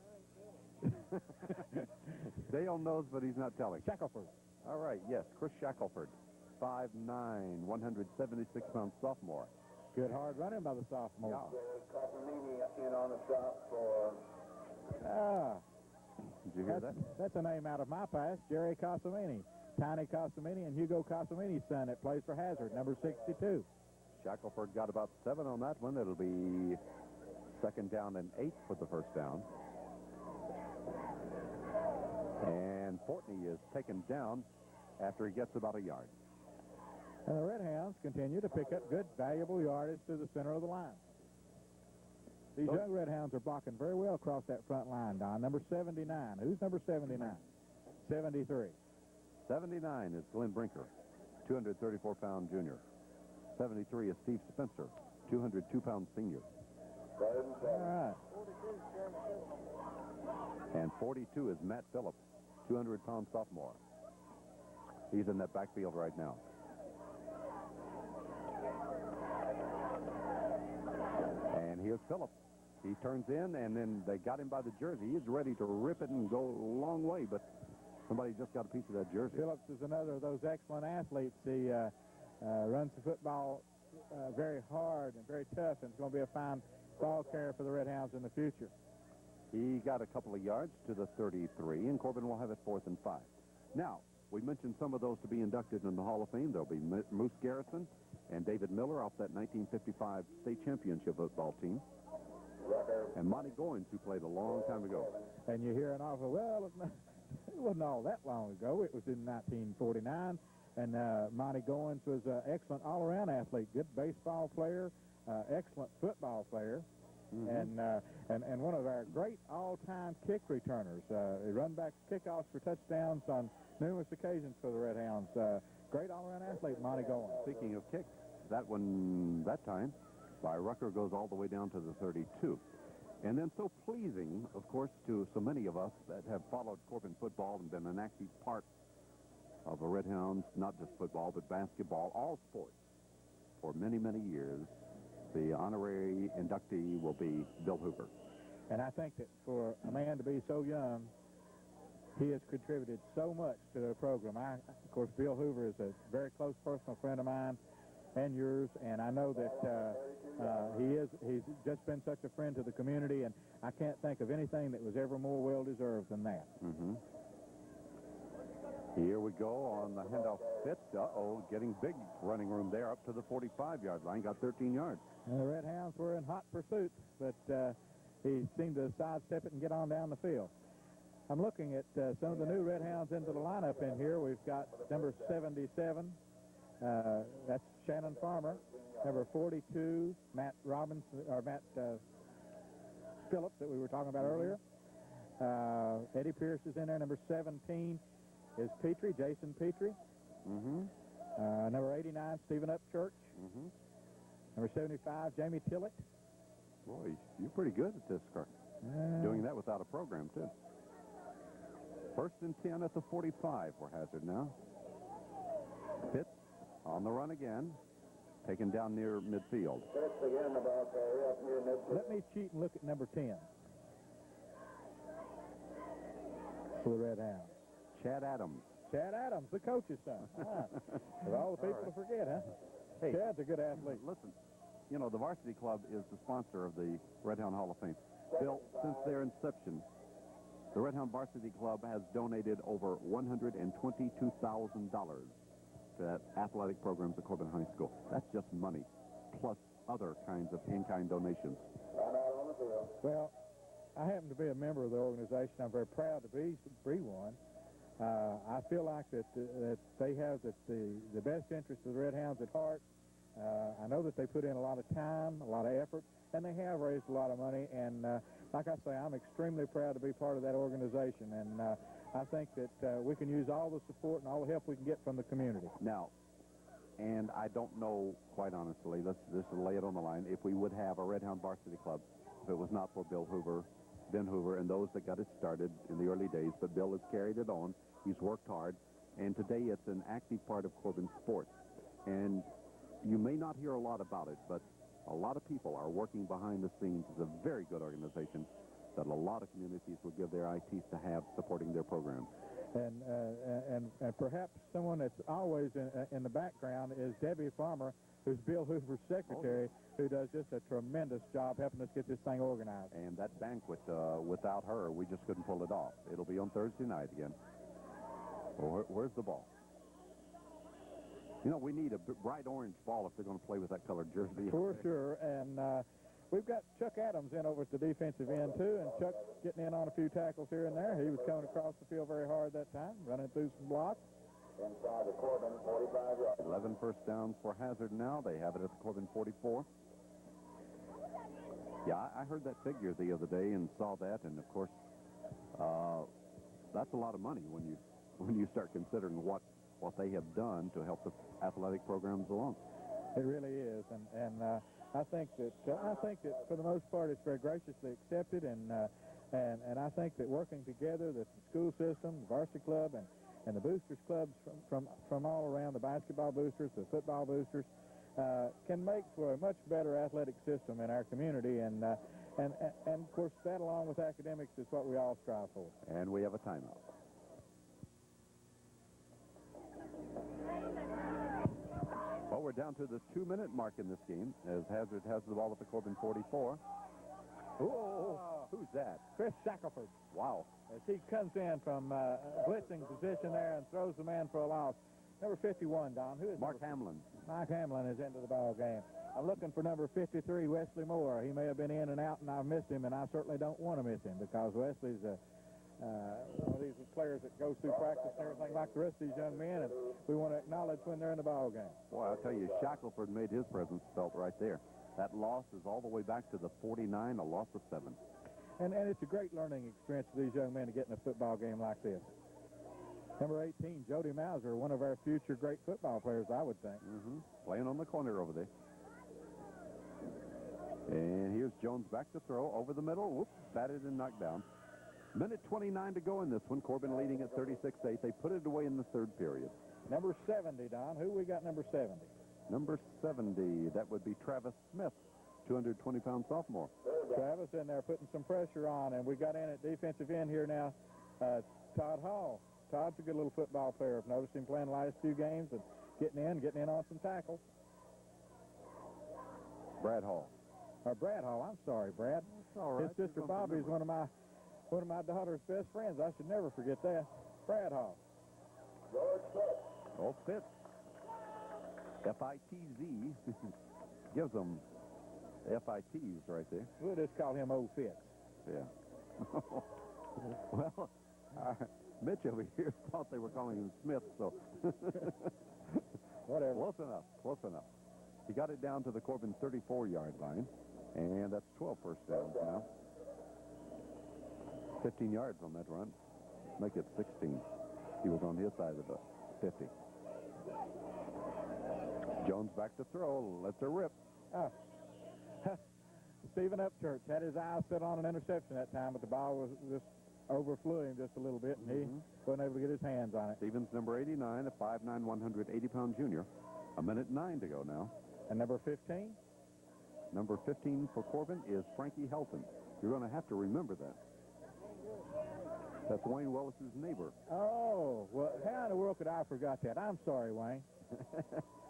Dale knows, but he's not telling. Shackelford. All right, yes, Chris Shackelford. 5'9", 176-pound sophomore. Good hard running by the sophomore. Yeah. Coppernini in on the stop for... Did you hear that? That's a name out of my past, Jerry Cosamini. Tiny Cosamini and Hugo Cosamini's son that plays for Hazard, number 62. Shackelford got about 7 on that one. It'll be 2nd down and 8 for the 1st down. And Fortney is taken down after he gets about a yard. And the Red Hounds continue to pick up good, valuable yardage to the center of the line. These young Red Hounds are blocking very well across that front line, Don. Number 79. Who's number 79? 73. 79 is Glenn Brinker, 234-pound junior. 73 is Steve Spencer, 202-pound senior. All right. And 42 is Matt Phillips, 200-pound sophomore. He's in that backfield right now. And here's Phillips. He turns in, and then they got him by the jersey. He's ready to rip it and go a long way, but somebody just got a piece of that jersey. Phillips is another of those excellent athletes. He runs the football very hard and very tough, and it's going to be a fine ball carrier for the Red Hounds in the future. He got a couple of yards to the 33, and Corbin will have it 4th and 5. Now, we mentioned some of those to be inducted in the Hall of Fame. There'll be Moose Garrison and David Miller off that 1955 state championship football team. And Monty Goins, who played a long time ago. And you hear an awful, well, it wasn't all that long ago. It was in 1949. And Monty Goins was an excellent all-around athlete, good baseball player, excellent football player, and one of our great all-time kick returners. He run back kickoffs for touchdowns on numerous occasions for the Red Hounds. Great all-around athlete, Monty Goins. Speaking of kicks, that one, that time, by Rucker goes all the way down to the 32. And then so pleasing, of course, to so many of us that have followed Corbin football and been an active part of the Red Hounds, not just football, but basketball, all sports, for many, many years. The honorary inductee will be Bill Hoover. And I think that for a man to be so young, he has contributed so much to the program. Of course, Bill Hoover is a very close personal friend of mine and yours, and I know that he's just been such a friend to the community, and I can't think of anything that was ever more well-deserved than that. Mm-hmm. Here we go on the handoff fit. Getting big running room there up to the 45-yard line. Got 13 yards. And the Red Hounds were in hot pursuit, but he seemed to sidestep it and get on down the field. I'm looking at some of the new Red Hounds into the lineup in here. We've got number 77. That's Shannon Farmer. Number 42, Matt Phillips that we were talking about earlier. Eddie Pierce is in there. Number 17 is Petrie, Jason Petrie. Number 89, Stephen Upchurch. Number 75, Jamie Tillett. Boy, you're pretty good at this, Kirk. Doing that without a program, too. First and 10 at the 45 for Hazard now. Pitts on the run again. Taken down near midfield. Let me cheat and look at number 10 for the Red Hounds. Chad Adams. Chad Adams, the coach's son. For all the people to forget, huh? Hey, Chad's a good athlete. Listen, you know, the Varsity Club is the sponsor of the Red Hound Hall of Fame. Bill, since their inception, the Red Hound Varsity Club has donated over $122,000 to athletic programs at Corbin High School. That's just money, plus other kinds of in-kind donations. Well, I happen to be a member of the organization. I'm very proud to be one. I feel like that they have the best interest of the Red Hounds at heart. I know that they put in a lot of time, a lot of effort, and they have raised a lot of money. And like I say, I'm extremely proud to be part of that organization. And I think that we can use all the support and all the help we can get from the community. Now, and I don't know, quite honestly, let's just lay it on the line, if we would have a Red Hound Varsity Club if it was not for Bill Hoover, Ben Hoover, and those that got it started in the early days. But Bill has carried it on. He's worked hard. And today it's an active part of Corbin sports. And you may not hear a lot about it, but a lot of people are working behind the scenes. It's a very good organization that a lot of communities will give their ITs to have supporting their program. And perhaps someone that's always in the background is Debbie Farmer, who's Bill Hoover's secretary, who does just a tremendous job helping us get this thing organized. And that banquet, without her, we just couldn't pull it off. It'll be on Thursday night again. Well, where's the ball? You know, we need a bright orange ball if they're going to play with that colored jersey. For sure. And we've got Chuck Adams in over at the defensive end, too. And Chuck's getting in on a few tackles here and there. He was coming across the field very hard that time, running through some blocks. Inside the Corbin 45 yards. 11 first downs for Hazard now. They have it at the Corbin 44. Yeah, I heard that figure the other day and saw that. And, of course, that's a lot of money when you start considering what they have done to help the athletic programs along. It really is, and I think that for the most part it's very graciously accepted, and I think that working together, the school system, the varsity club, and the boosters clubs from all around, the basketball boosters, the football boosters, can make for a much better athletic system in our community, and of course that, along with academics, is what we all strive for. And we have a timeout. Well, we're down to the 2-minute mark in this game as Hazard has the ball at the Corbin 44. Oh, who's that? Chris Shackelford. Wow. As he comes in from blitzing position there and throws the man for a loss. Number 51, Don. Who is Mark Hamlin. Mark Hamlin is into the ball game. I'm looking for number 53, Wesley Moore. He may have been in and out, and I've missed him, and I certainly don't want to miss him because Wesley's one of these players that goes through practice and everything like the rest of these young men, and we want to acknowledge when they're in the ball game. Boy, I'll tell you, Shackelford made his presence felt right there. That loss is all the way back to the 49, a loss of 7. And it's a great learning experience for these young men to get in a football game like this. Number 18, Jody Mauser, one of our future great football players, I would think. Playing on the corner over there. And here's Jones back to throw over the middle. Whoops, batted and knocked down. Minute 29 to go in this one. Corbin leading at 36-8. They put it away in the third period. Number 70, Don. Who we got number 70? Number 70, that would be Travis Smith, 220-pound sophomore. Travis in there putting some pressure on, and we got in at defensive end here now, Todd Hall. Todd's a good little football player. I've noticed him playing the last 2 games and getting in on some tackles. Brad Hall. Brad Hall, I'm sorry, Brad. That's all right. His sister Bobby is one of my daughter's best friends. I should never forget that. Brad Hall. Oh, Fitz. F-I-T-Z. Gives them F-I-T's right there. We'll just call him Old Fitz. Yeah. Well, Mitch over here thought they were calling him Smith, so. Whatever. Close enough. He got it down to the Corbin 34-yard line, and that's 12 first downs now. 15 yards on that run. Make it 16. He was on his side of the 50. Jones back to throw. Lets her rip. Stephen Upchurch had his eyes set on an interception that time, but the ball was just overflew him just a little bit, and he wasn't able to get his hands on it. Stevens, number 89, a 5'9", 180-pound junior. 1:09 to go now. And number 15? Number 15 for Corbin is Frankie Helton. You're going to have to remember that. That's Wayne Willis's neighbor. Oh, well, how in the world could I have forgot that? I'm sorry, Wayne.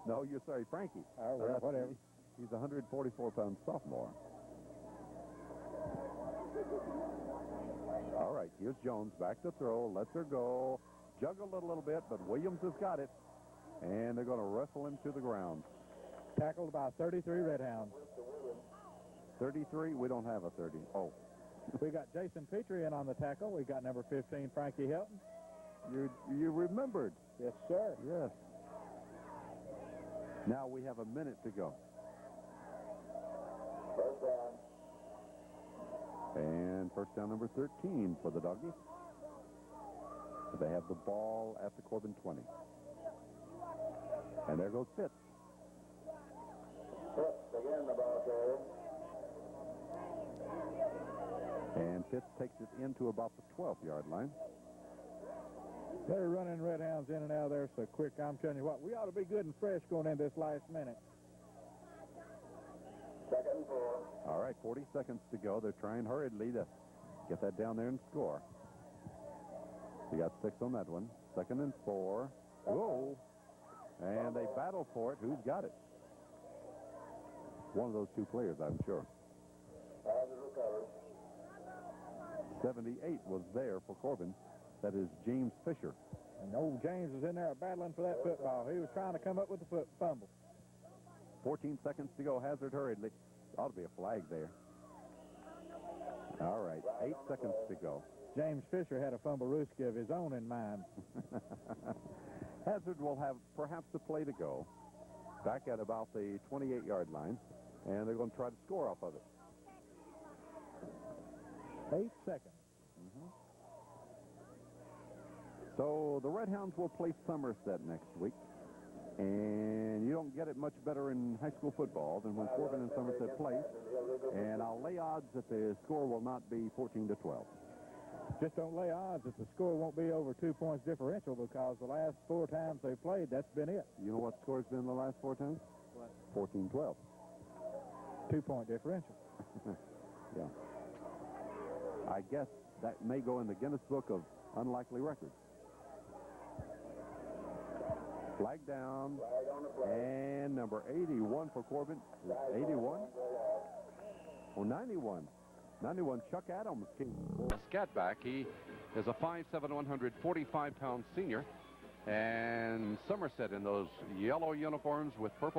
No, you're sorry, Frankie. Oh, well, whatever. He's a 144-pound sophomore. All right, here's Jones back to throw. Lets her go. Juggled a little bit, but Williams has got it. And they're going to wrestle him to the ground. Tackled by 33 Redhounds. 33? We don't have a 30. Oh. We got Jason Petrie in on the tackle. We got number 15, Frankie Helton. You remembered. Yes, sir. Yes. Now we have a minute to go. First down. And first down number 13 for the Doggies. They have the ball at the Corbin 20. And there goes Fitz. Fitz again the ball carrier. And Fitz takes it into about the 12-yard line. They're running Redhounds in and out of there so quick. I'm telling you what, we ought to be good and fresh going in this last minute. Second and 4. All right, 40 seconds to go. They're trying hurriedly to get that down there and score. They got 6 on that one. Second and 4. Whoa. And they battle for it. Who's got it? One of those 2 players, I'm sure. As it recovers. 78 was there for Corbin. That is James Fisher. And old James is in there battling for that football. He was trying to come up with the fumble. 14 seconds to go. Hazard hurriedly. Ought to be a flag there. All right, 8 seconds to go. James Fisher had a fumble-rooski of his own in mind. Hazard will have perhaps a play to go. Back at about the 28-yard line. And they're going to try to score off of it. 8 seconds. So the Redhounds will play Somerset next week. And you don't get it much better in high school football than when Corbin and Somerset play. And I'll lay odds that the score will not be 14-12. Just don't lay odds that the score won't be over 2 points differential, because the last 4 times they played, that's been it. You know what score's been the last 4 times? What? 14-12. 2-point differential. Yeah. I guess that may go in the Guinness Book of Unlikely Records. Flag down. And number 81 for Corbin. 81? Oh, 91. 91, Chuck Adams. Scatback. He is a 5'7", 145-pound senior. And Somerset in those yellow uniforms with purple